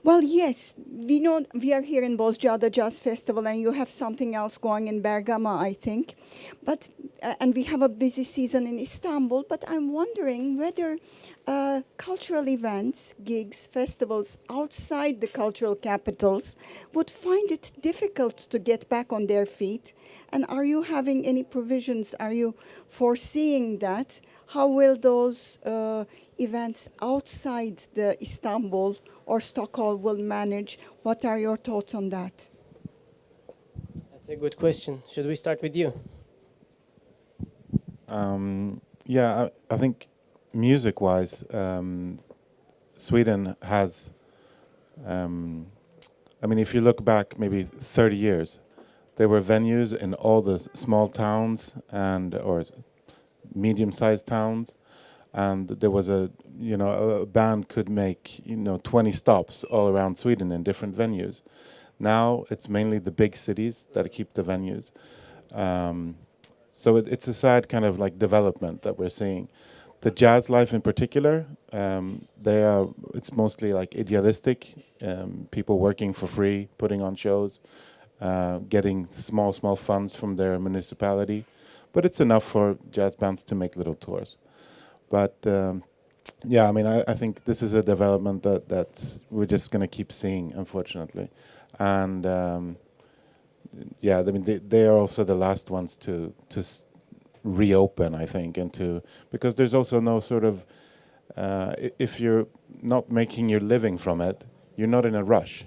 well, yes, we know we are here in Bozcaada Jazz Festival, and you have something else going in Bergamo, I think. But and we have a busy season in Istanbul. But I'm wondering whether cultural events, gigs, festivals outside the cultural capitals would find it difficult to get back on their feet. And are you having any provisions? Are you foreseeing that? How will those events outside the Istanbul or Stockholm will manage? What are your thoughts on that? That's a good question. Should we start with you? I think music-wise, Sweden has. If you look back maybe 30 years, there were venues in all the small towns or medium-sized towns, and there was a band could make 20 stops all around Sweden in different venues. Now it's mainly the big cities that keep the venues. So it's a sad kind of like development that we're seeing. The jazz life in particular, it's mostly like idealistic, people working for free, putting on shows, getting small funds from their municipality. But it's enough for jazz bands to make little tours. But I think this is a development that we're just going to keep seeing, unfortunately. And they are also the last ones to reopen, I think, because there's also no sort of if you're not making your living from it, you're not in a rush,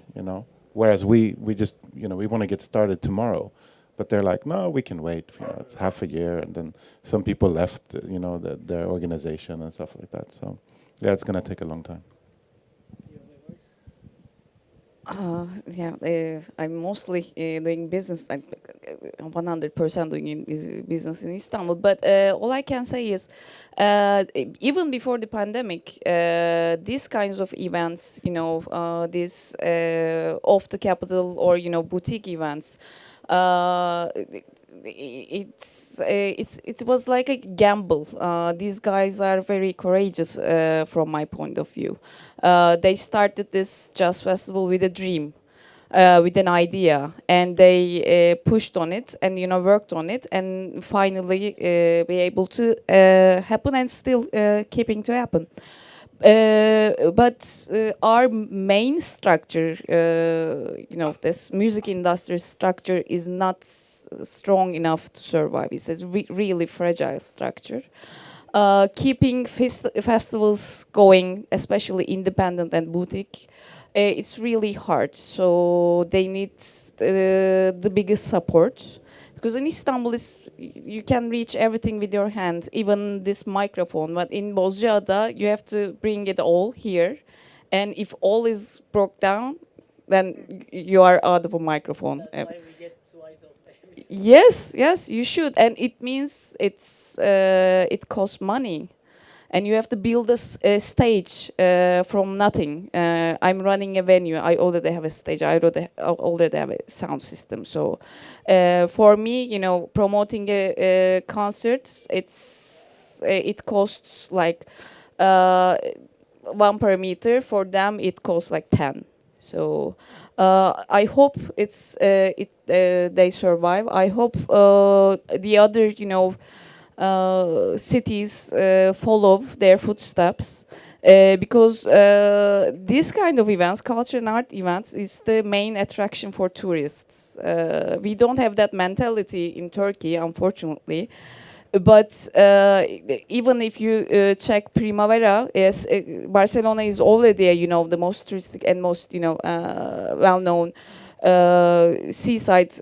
Whereas we just we want to get started tomorrow. But they're like, no, we can wait. It's half a year, and then some people left, their organization and stuff like that. So, it's going to take a long time. I'm mostly doing business. I'm 100% doing business in Istanbul. But all I can say is, even before the pandemic, these kinds of events, this off the capital or boutique events. It was like a gamble. These guys are very courageous from my point of view. They started this jazz festival with a dream. with an idea, and they pushed on it and worked on it, and finally be able to happen, and still keeping to happen. But our main structure, this music industry structure is not strong enough to survive. It's a really fragile structure. Keeping festivals going, especially independent and boutique, it's really hard. So they need the biggest support. Because in Istanbul, you can reach everything with your hand, even this microphone. But in Bozcaada, you have to bring it all here. And if all is broke down, then you are out of a microphone. Yes, yes, you should. And it means it costs money. And you have to build a stage from nothing. I'm running a venue. I already have a stage. I already have a sound system. So for me, promoting a concert, it costs like 1 per meter. For them, it costs like 10. So I hope they survive. I hope the other, cities follow their footsteps, because this kind of events, culture and art events, is the main attraction for tourists. We don't have that mentality in Turkey, unfortunately. But even if you check Primavera, yes, Barcelona is already the most touristic and most well-known seaside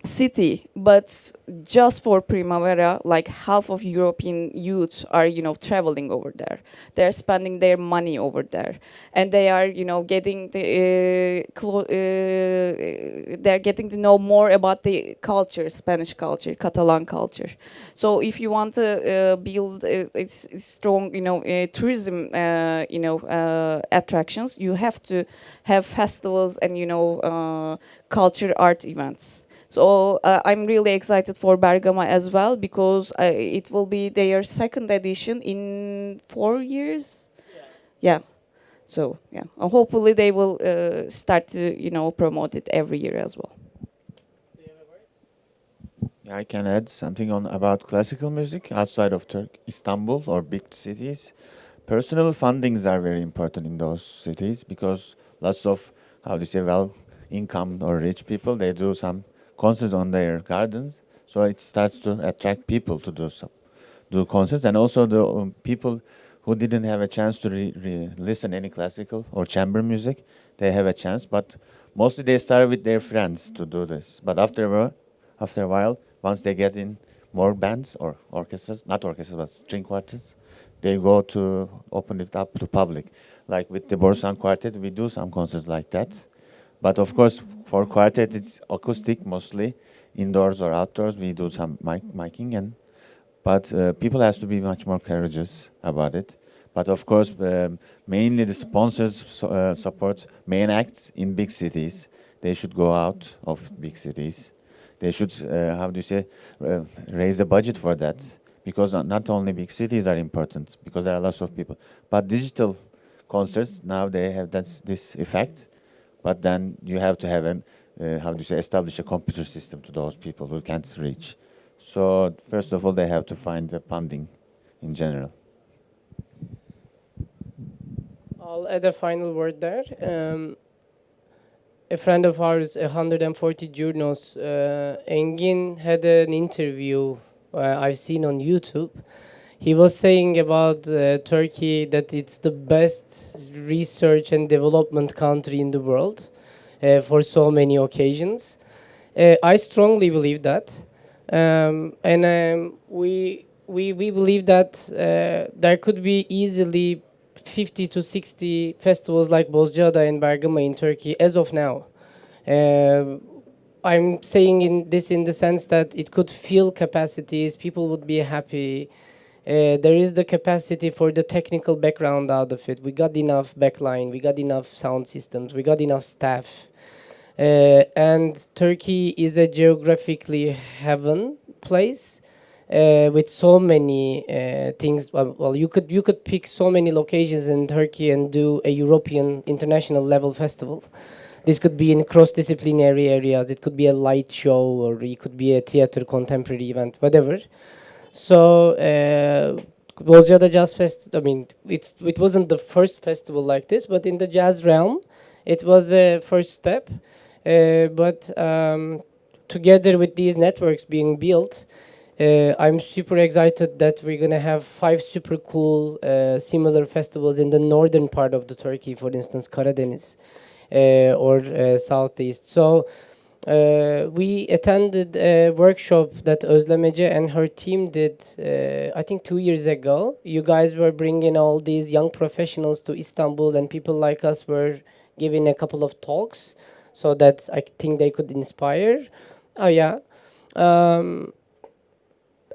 city, but just for Primavera, like half of European youth are, traveling over there. They're spending their money over there, and they are, getting the they're getting to know more about the culture, Spanish culture, Catalan culture. So if you want to build a strong, tourism, attractions, you have to have festivals and culture art events. So I'm really excited for Bergamo as well, because it will be their second edition in 4 years. Yeah. So yeah, hopefully they will start to promote it every year as well. Yeah, I can add something on about classical music outside of Istanbul or big cities. Personal fundings are very important in those cities, because lots of, how do you say, well income or rich people, they do some concerts on their gardens, so it starts to attract people to do concerts, and also the people who didn't have a chance to listen any classical or chamber music, they have a chance. But mostly they start with their friends to do this. But after a while, once they get in more bands or orchestras, not orchestras but string quartets, they go to open it up to public. Like with the Borusan quartet, we do some concerts like that. But of course, for quartet, it's acoustic mostly, indoors or outdoors. We do some miking, but people has to be much more courageous about it. But of course, mainly the sponsors support main acts in big cities. They should go out of big cities. They should, how do you say, raise the budget for that. Because not only big cities are important, because there are lots of people. But digital concerts, now they have this effect. But then you have to have establish a computer system to those people who can't reach. So first of all, they have to find the funding in general. I'll add a final word there. A friend of ours, 140 Journos, Engin, had an interview I've seen on YouTube. He was saying about Turkey that it's the best research and development country in the world for so many occasions. I strongly believe that. We believe that there could be easily 50 to 60 festivals like Bozcaada and Bergamo in Turkey as of now. I'm saying in the sense that it could fill capacities, people would be happy. There is the capacity for the technical background out of it. We got enough backline, we got enough sound systems, we got enough staff. And Turkey is a geographically heaven place with so many things. Well, you could pick so many locations in Turkey and do a European international level festival. This could be in cross-disciplinary areas. It could be a light show, or it could be a theater contemporary event, whatever. So Bozcaada Jazz Fest. I mean, it wasn't the first festival like this, but in the jazz realm, it was a first step. But together with these networks being built, I'm super excited that we're gonna have 5 super cool similar festivals in the northern part of the Turkey, for instance, Karadeniz or southeast. So we attended a workshop that Özlemece and her team did, I think 2 years ago. You guys were bringing all these young professionals to Istanbul, and people like us were giving a couple of talks so that I think they could inspire. Oh, yeah.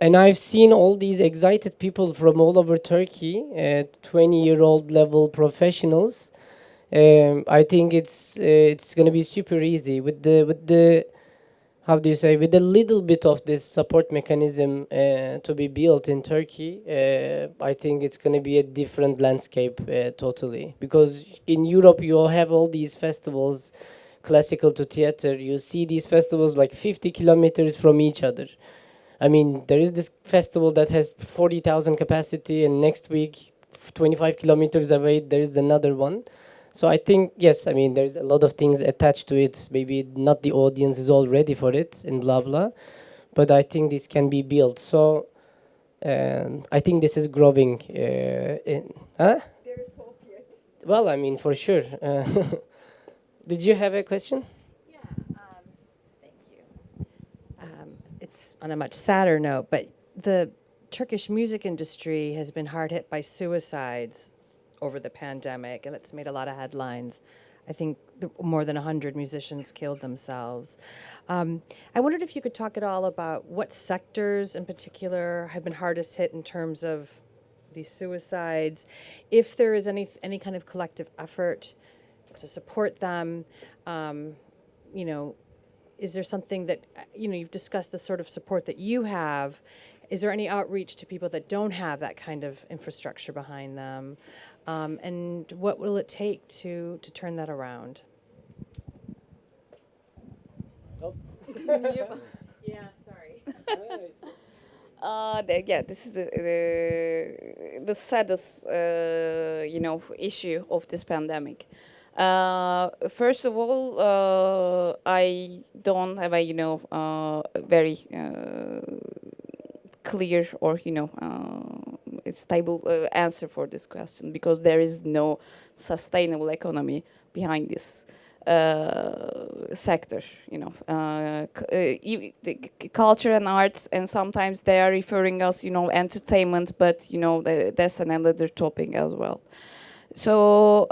And I've seen all these excited people from all over Turkey, 20-year-old level professionals. I think it's gonna be super easy with the how do you say, with a little bit of this support mechanism to be built in Turkey. I think it's gonna be a different landscape totally, because in Europe you have all these festivals, classical to theater. You see these festivals like 50 kilometers from each other. I mean, there is this festival that has 40,000 capacity, and next week, 25 kilometers away, there is another one. So I think, yes, I mean, there's a lot of things attached to it. Maybe not the audience is all ready for it and blah, blah. But I think this can be built. So I think this is growing. Huh? There is hope yet. Well, I mean, for sure. Did you have a question? Yeah, thank you. It's on a much sadder note, but the Turkish music industry has been hard hit by suicides over the pandemic, and it's made a lot of headlines. I think more than 100 musicians killed themselves. I wondered if you could talk at all about what sectors in particular have been hardest hit in terms of these suicides, if there is any kind of collective effort to support them. You know, is there something that, you've discussed the sort of support that you have. Is there any outreach to people that don't have that kind of infrastructure behind them? And what will it take to turn that around? Yeah, sorry. This is the saddest, issue of this pandemic. First of all, I don't have a very clear or stable answer for this question, because there is no sustainable economy behind this sector. The culture and arts, and sometimes they are referring us, entertainment, but that's another topic as well. So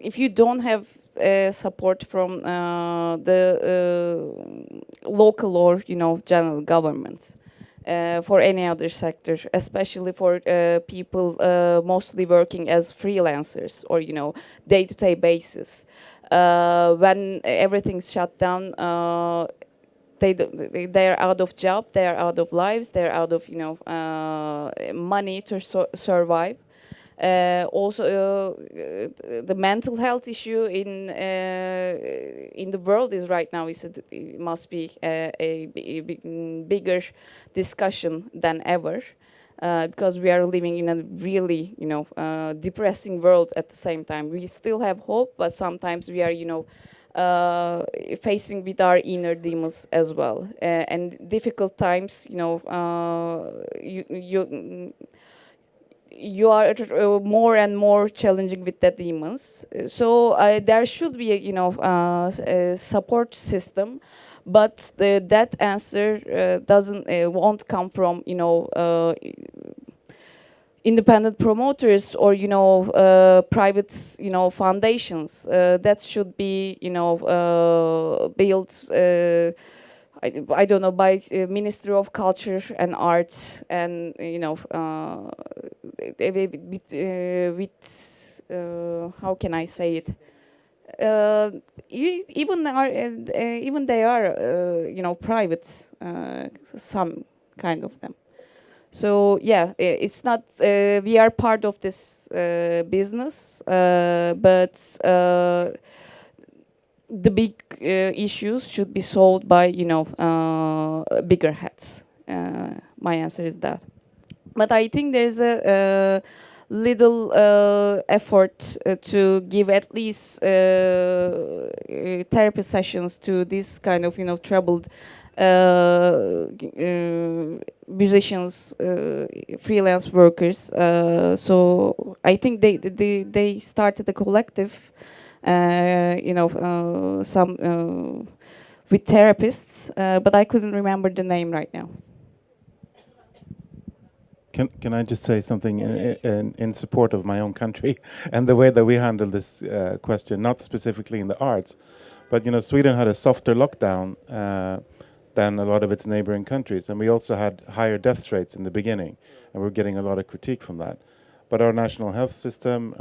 if you don't have support from the local or general government for any other sector, especially for people mostly working as freelancers or day-to-day basis, when everything's shut down, they are out of job, they are out of lives, they are out of money to survive. Also, the mental health issue in the world is right now it must be a bigger discussion than ever, because we are living in a really depressing world. At the same time, we still have hope, but sometimes we are facing with our inner demons as well, and difficult times. You are more and more challenging with the demons. So there should be a support system, but that answer won't come from independent promoters or private foundations. That should be built. I don't know, by Ministry of Culture and Arts, and with how can I say it? Even they are private, some kind of them. So yeah, it's not. We are part of this business, but the big issues should be solved by bigger heads. My answer is that. But I think there's a little effort to give at least therapy sessions to this kind of troubled musicians, freelance workers. So I think they started a collective, some with therapists, but I couldn't remember the name right now. Can I just say something in support of my own country and the way that we handle this question, not specifically in the arts, but Sweden had a softer lockdown than a lot of its neighboring countries, and we also had higher death rates in the beginning, and we're getting a lot of critique from that. But our national health system,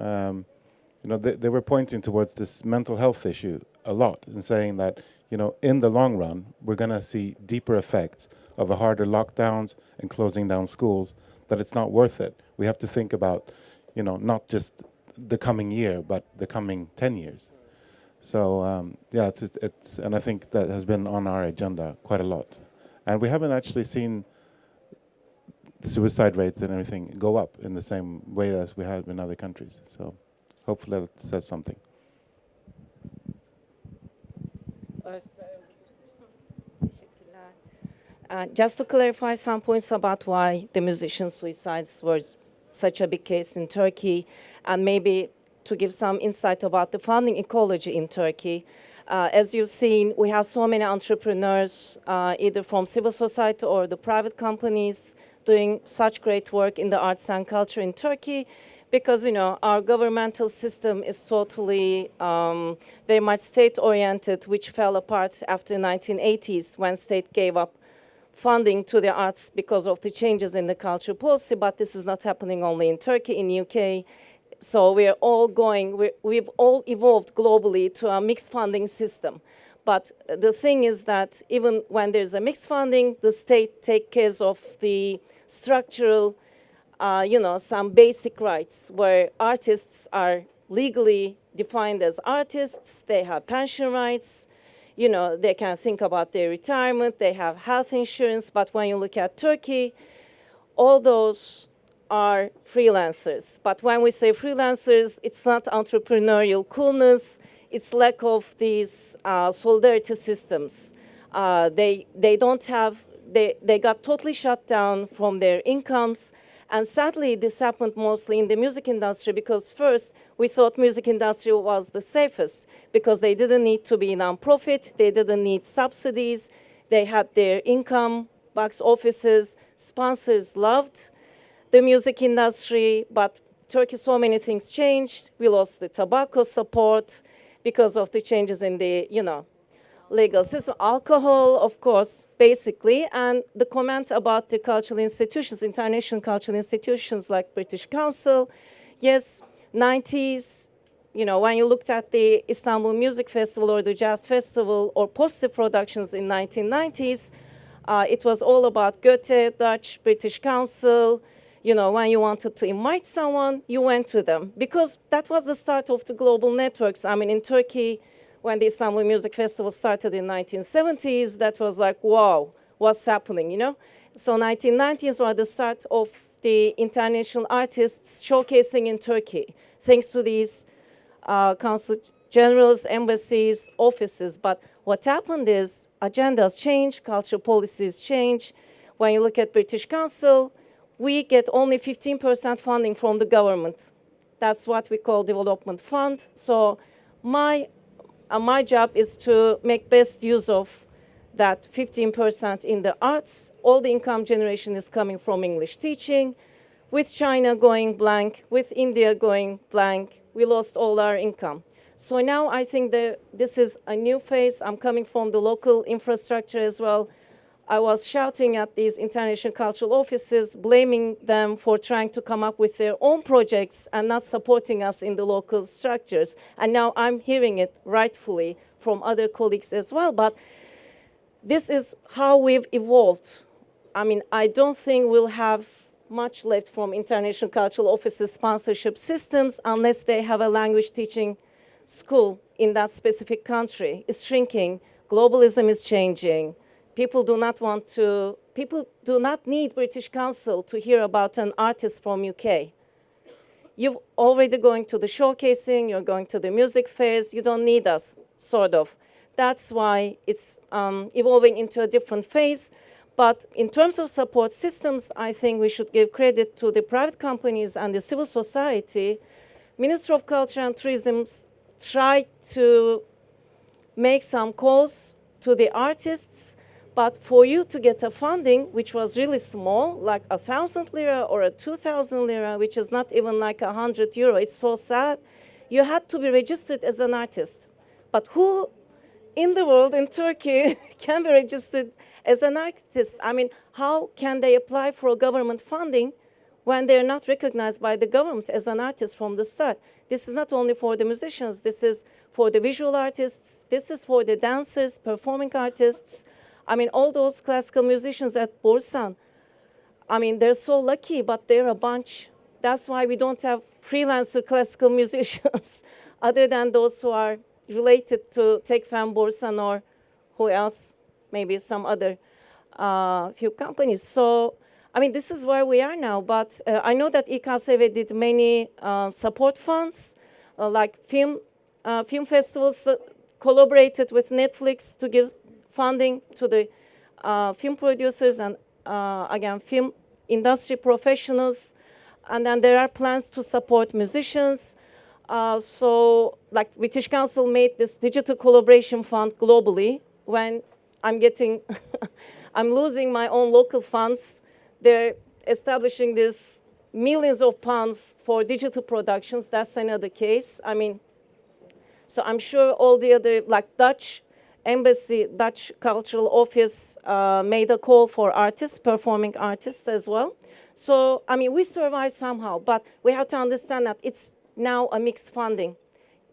they were pointing towards this mental health issue a lot and saying that in the long run we're going to see deeper effects of a harder lockdowns and closing down schools, that it's not worth it. We have to think about, not just the coming year, but the coming 10 years. So, it's and I think that has been on our agenda quite a lot. And we haven't actually seen suicide rates and everything go up in the same way as we have in other countries. So hopefully that says something. Just to clarify some points about why the musician suicides were such a big case in Turkey, and maybe to give some insight about the funding ecology in Turkey. As you've seen, we have so many entrepreneurs, either from civil society or the private companies, doing such great work in the arts and culture in Turkey, because our governmental system is totally very much state-oriented, which fell apart after 1980s when state gave up funding to the arts because of the changes in the culture policy. But this is not happening only in Turkey, in UK. So we've all evolved globally to a mixed funding system. But the thing is that even when there's a mixed funding, the state takes care of the structural, some basic rights where artists are legally defined as artists. They have pension rights. They can think about their retirement. They have health insurance. But when you look at Turkey, all those are freelancers. But when we say freelancers, it's not entrepreneurial coolness. It's lack of these solidarity systems. They got totally shut down from their incomes. And sadly, this happened mostly in the music industry because first we thought music industry was the safest because they didn't need to be non-profit, they didn't need subsidies, they had their income, box offices, sponsors loved the music industry, but Turkey, so many things changed. We lost the tobacco support because of the changes in the, legal system, alcohol, of course, basically, and the comment about the cultural institutions, international cultural institutions like British Council. Yes, 90s, when you looked at the Istanbul Music Festival or the Jazz Festival or positive productions in 1990s, it was all about Goethe, Dutch, British Council. When you wanted to invite someone, you went to them because that was the start of the global networks. I mean, in Turkey, when the Istanbul Music Festival started in 1970s, that was like, wow, what's happening, So 1990s were the start of the international artists showcasing in Turkey, thanks to these consul generals, embassies, offices. But what happened is agendas change, cultural policies change. When you look at British Council, we get only 15% funding from the government. That's what we call development fund. So my job is to make best use of that 15% in the arts. All the income generation is coming from English teaching. With China going blank, with India going blank, we lost all our income. So now I think that this is a new phase. I'm coming from the local infrastructure as well. I was shouting at these international cultural offices, blaming them for trying to come up with their own projects and not supporting us in the local structures. And now I'm hearing it rightfully from other colleagues as well. But this is how we've evolved I mean, I don't think we'll have much left from international cultural offices sponsorship systems unless they have a language teaching school in that specific country. It's shrinking. Globalism is changing. People do not need British Council to hear about an artist from UK. You're already going to the showcasing, you're going to the music fairs, you don't need us, sort of. That's why it's evolving into a different phase. But in terms of support systems, I think we should give credit to the private companies and the civil society. Ministry of Culture and Tourism tried to make some calls to the artists, but for you to get a funding, which was really small, like 1,000 lira or 2,000 lira, which is not even like 100 euro, it's so sad, you had to be registered as an artist. But who in the world, in Turkey, can be registered as an artist? I mean, how can they apply for government funding when they're not recognized by the government as an artist from the start? This is not only for the musicians, this is for the visual artists, this is for the dancers, performing artists. I mean, all those classical musicians at Borusan, I mean, they're so lucky, but they're a bunch. That's why we don't have freelancer classical musicians other than those who are related to Tekfen, Borusan, or who else, maybe some other few companies. So, I mean, this is where we are now. But I know that İKSV did many support funds, like film festivals collaborated with Netflix to give funding to the film producers and, again, film industry professionals. And then there are plans to support musicians. So, like British Council made this digital collaboration fund globally. When I'm getting, I'm losing my own local funds, they're establishing this millions of pounds for digital productions. That's another case. I mean, so I'm sure all the other, like Dutch Embassy, Dutch Cultural Office made a call for artists, performing artists as well. So, I mean, we survive somehow, but we have to understand that it's now a mixed funding.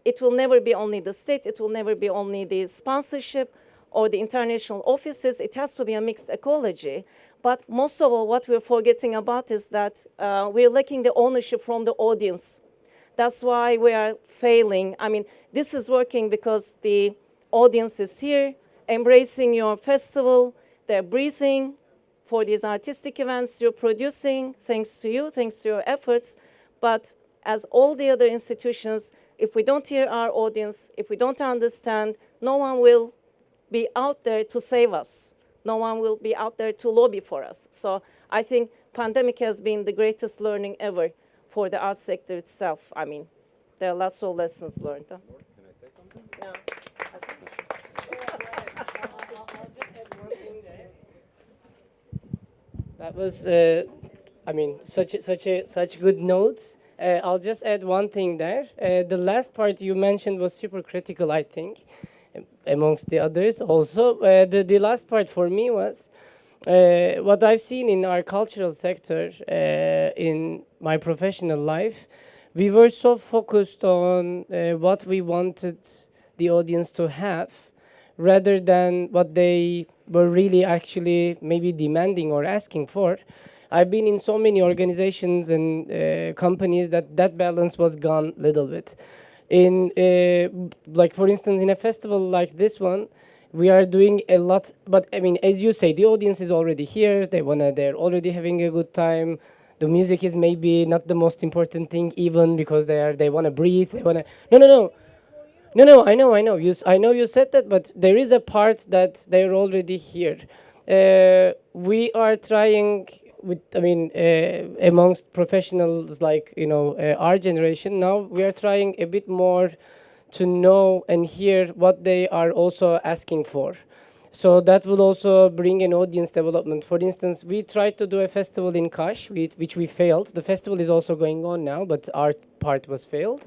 It will never be only the state, it will never be only the sponsorship or the international offices. It has to be a mixed ecology. But most of all, what we're forgetting about is that we're lacking the ownership from the audience. That's why we are failing. I mean, this is working because the audience is here, embracing your festival, they're breathing for these artistic events you're producing, thanks to you, thanks to your efforts. But as all the other institutions, if we don't hear our audience, if we don't understand, no one will be out there to save us. No one will be out there to lobby for us. So I think pandemic has been the greatest learning ever for the arts sector itself. I mean, there are lots of lessons learned. Huh? Can I say something? Yeah. That was, I mean, such good notes. I'll just add one thing there. The last part you mentioned was super critical, I think, amongst the others. Also, the last part for me was what I've seen in our cultural sector in my professional life. We were so focused on what we wanted the audience to have, rather than what they were really actually maybe demanding or asking for. I've been in so many organizations and companies that balance was gone a little bit. In like for instance, in a festival like this one, we are doing a lot. But I mean, as you say, the audience is already here. They're already having a good time. The music is maybe not the most important thing, even because they wanna breathe. They wanna No, I know. I know you said that, but there is a part that they're already here. We are trying with, amongst professionals like, our generation, now we are trying a bit more to know and hear what they are also asking for. So that will also bring an audience development. For instance, we tried to do a festival in KEŞİF, which we failed. The festival is also going on now, but our part was failed.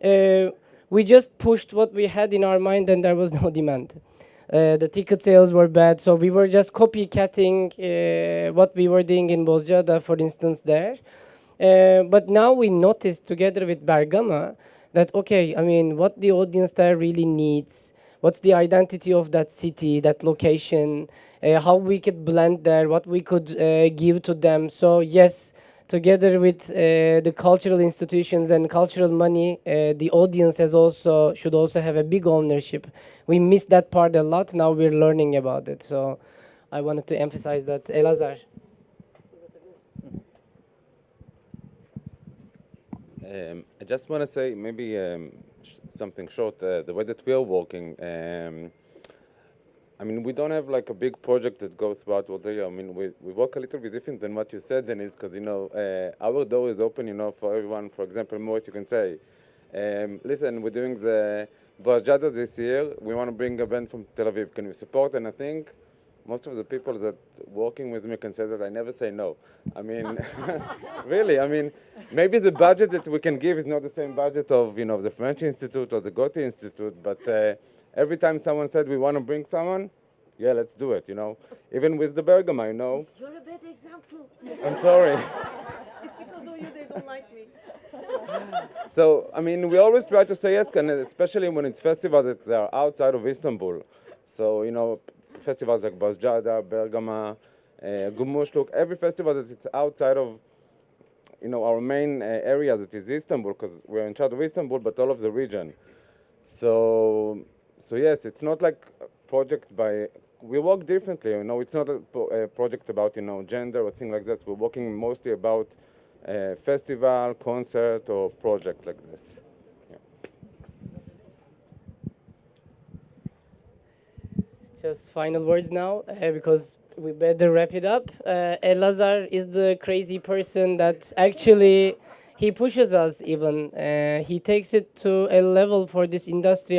We just pushed what we had in our mind and there was no demand. The ticket sales were bad, so we were just copycatting what we were doing in Bozcaada, for instance, there. But now we noticed together with Bergama that, okay, I mean, what the audience there really needs, what's the identity of that city, that location, how we could blend there, what we could give to them. So yes, together with the cultural institutions and cultural money, the audience should also have a big ownership. We missed that part a lot. Now we're learning about it. So I wanted to emphasize that. Elazar. I just want to say maybe something short. The way that we are working, I mean, we don't have like a big project that goes throughout all the year. I mean, we work a little bit different than what you said, Denise, because, you know, our door is open, you know, for everyone. For example, Murat, you can say, listen, we're doing the Bozcaada this year. We want to bring a band from Tel Aviv. Can you support? And I think most of the people that working with me can say that I never say no. I mean, really, I mean, maybe the budget that we can give is not the same budget of, you know, the French Institute or the Goethe Institute, but every time someone said we want to bring someone, yeah, let's do it, you know. Even with the Bergamo, you know. You're a bad example. I'm sorry. It's because of you they don't like me. So, I mean, we always try to say yes, and especially when it's festivals that are outside of Istanbul. So, you know, festivals like Bozcaada, Bergamo, Gumush, every festival that it's outside of, you know, our main area that is Istanbul, because we're in charge of Istanbul, but all of the region. So yes, it's not like a project by, we work differently, you know, it's not a project about, you know, gender or thing like that. We're working mostly about festival, concert, or project like this. Just final words now, because we better wrap it up. Elazar is the crazy person that actually, he pushes us even. He takes it to a level for this industry.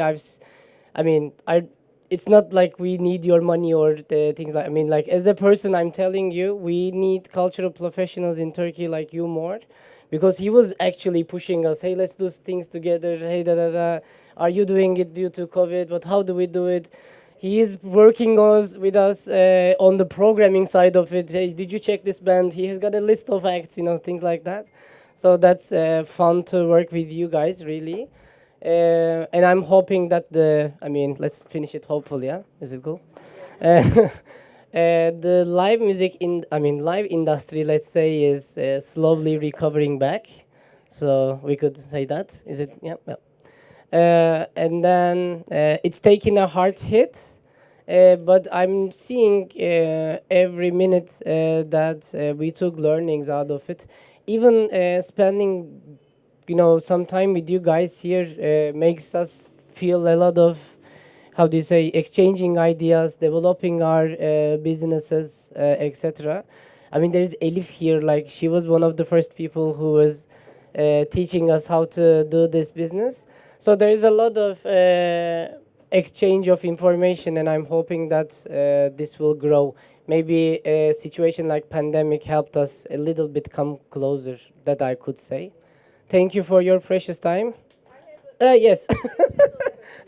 It's not like we need your money or the things like, I mean, like as a person, I'm telling you, we need cultural professionals in Turkey like you more, because he was actually pushing us. Hey, let's do things together. Hey, are you doing it due to COVID? But how do we do it? He is working with us on the programming side of it. Hey, did you check this band? He has got a list of acts, you know, things like that. So that's fun to work with you guys, really. And I'm hoping that let's finish it hopefully, yeah? Is it cool? The live industry, let's say, is slowly recovering back. So we could say that. Is it? Yeah. And then it's taking a hard hit, but I'm seeing every minute that we took learnings out of it. Even spending, you know, some time with you guys here makes us feel a lot of, how do you say, exchanging ideas, developing our businesses, etc. I mean, there is Elif here, like she was one of the first people who was teaching us how to do this business. So there is a lot of exchange of information, and I'm hoping that this will grow. Maybe a situation like pandemic helped us a little bit come closer, that I could say. Thank you for your precious time. Yes.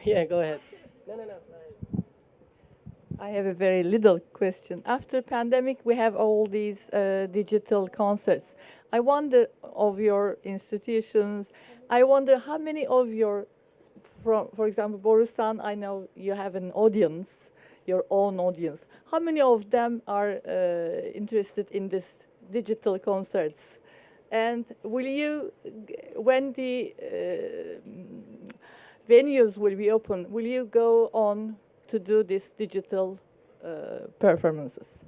Yeah, go ahead. No. I have a very little question. After pandemic, we have all these digital concerts. I wonder of your institutions, I wonder how many of your, for example, Borusan, I know you have an audience, your own audience. How many of them are interested in this digital concerts? And will you, when the venues will be open, will you go on to do these digital performances?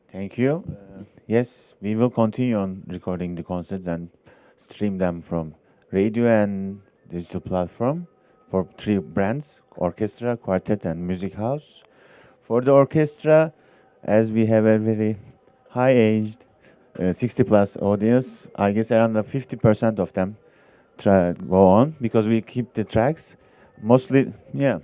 Thank you. Yes, we will continue on recording the concerts and stream them from radio and digital platform for 3 brands: orchestra, quartet, and music house. For the orchestra, as we have a very high-aged 60-plus audience, I guess around 50% of them go on because we keep the tracks. Mostly, yeah,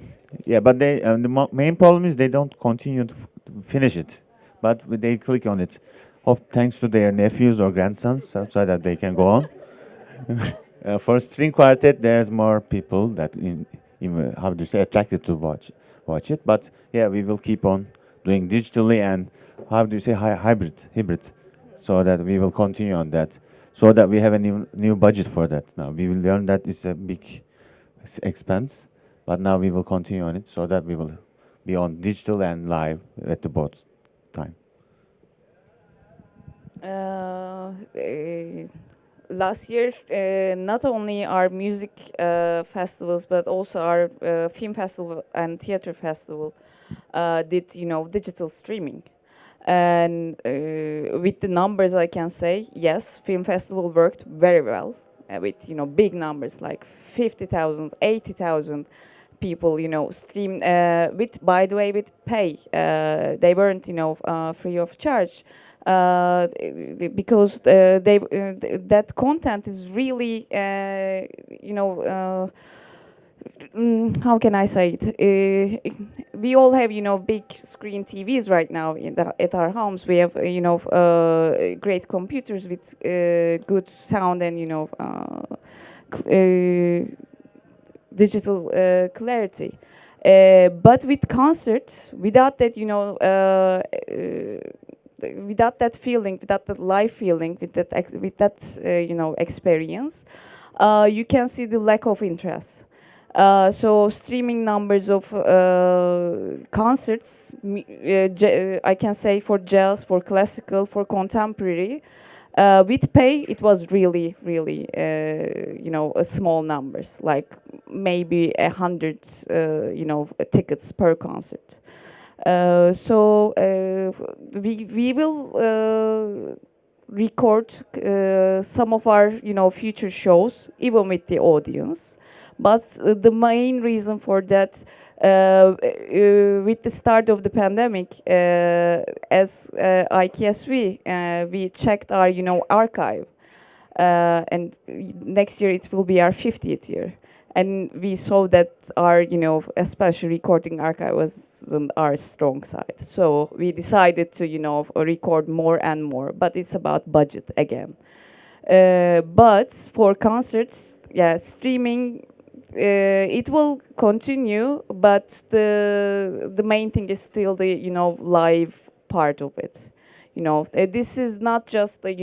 but they the main problem is they don't continue to finish it, but they click on it. Hope thanks to their nephews or grandsons, so that they can go on. For string quartet, there's more people that attracted to watch it. But yeah, we will keep on doing digitally and hybrid, so that we will continue on that, so that we have a new budget for that. Now we will learn that it's a big expense, but now we will continue on it so that we will be on digital and live at the both time. Last year, not only our music festivals, but also our film festival and theater festival did, digital streaming. And with the numbers, I can say, yes, film festival worked very well with, big numbers like 50,000, 80,000 people, stream with, by the way, with pay. They weren't, free of charge. Because that content is really, how can I say it? We all have, big screen TVs right now at our homes. We have, great computers with good sound and, digital clarity. But with concerts, without that, without that feeling, without that live feeling, with that experience, you can see the lack of interest. So streaming numbers of concerts, I can say for jazz, for classical, for contemporary, with pay, it was really, really, small numbers, like maybe 100, tickets per concert. So we will record some of our, future shows, even with the audience. But the main reason for that, with the start of the pandemic, as IKSV, we checked our, archive, and next year it will be our 50th year. And we saw that our, especially recording archive wasn't our strong side. So we decided to, record more and more, but it's about budget again. But for concerts, yeah, streaming, it will continue, but the main thing is still the, live part of it. This is not just the,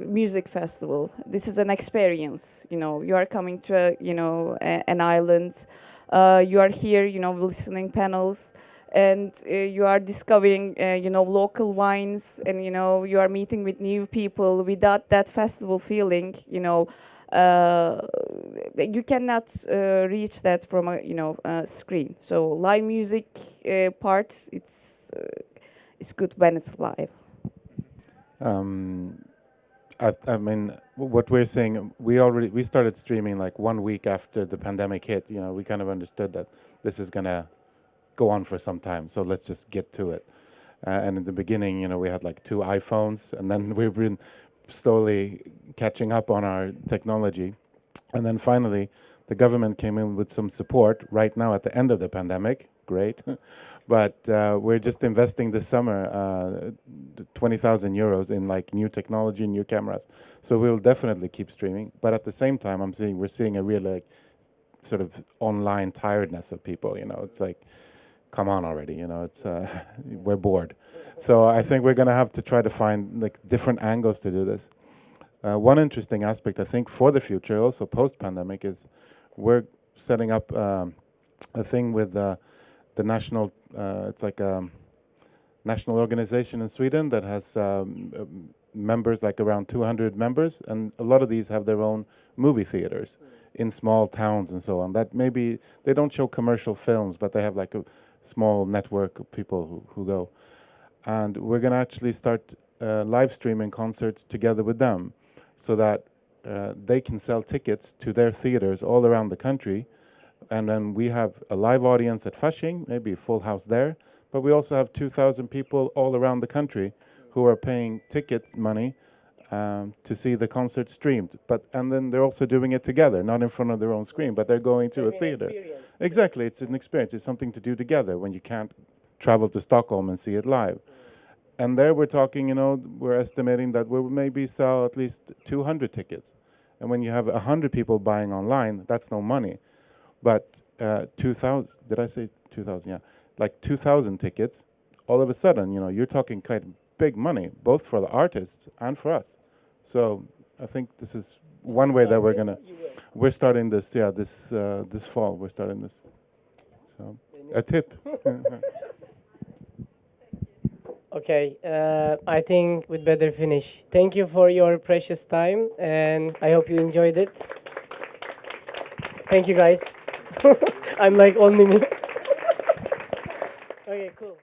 music festival. This is an experience. You are coming to an island. You are here, listening panels, and you are discovering, local wines, and you are meeting with new people. Without that festival feeling, you cannot reach that from a screen. So live music part, it's good when it's live. I mean, what we're saying, we started streaming like 1 week after the pandemic hit. We kind of understood that this is gonna go on for some time, so let's just get to it. And in the beginning, we had like 2 iPhones, and then we've been slowly catching up on our technology. And then finally, the government came in with some support right now at the end of the pandemic. Great. But we're just investing this summer 20,000 euros in like new technology, new cameras. So we'll definitely keep streaming. But at the same time, we're seeing a real like sort of online tiredness of people. It's like, come on already. It's we're bored. So I think we're gonna have to try to find like different angles to do this. One interesting aspect I think for the future, also post-pandemic, is we're setting up a thing with the national. It's like a national organization in Sweden that has members, like around 200 members, and a lot of these have their own movie theaters in small towns and so on. That maybe they don't show commercial films, but they have like a small network of people who go. And we're going to actually start live streaming concerts together with them, so that they can sell tickets to their theaters all around the country. And then we have a live audience at Fasching, maybe a full house there. But we also have 2,000 people all around the country who are paying ticket money to see the concert streamed. And then they're also doing it together, not in front of their own screen, but they're going to a theater. Exactly, it's an experience. It's something to do together when you can't travel to Stockholm and see it live. And there we're talking, we're estimating that we'll maybe sell at least 200 tickets. And when you have 100 people buying online, that's no money. But 2,000, did I say 2,000? Yeah, like 2,000 tickets, all of a sudden, you're talking quite big money, both for the artists and for us. So I think this is one way that we're starting this. Yeah, this fall we're starting this. So a tip. Okay, I think we'd better finish. Thank you for your precious time, and I hope you enjoyed it. Thank you, guys. I'm like only me. Okay, cool.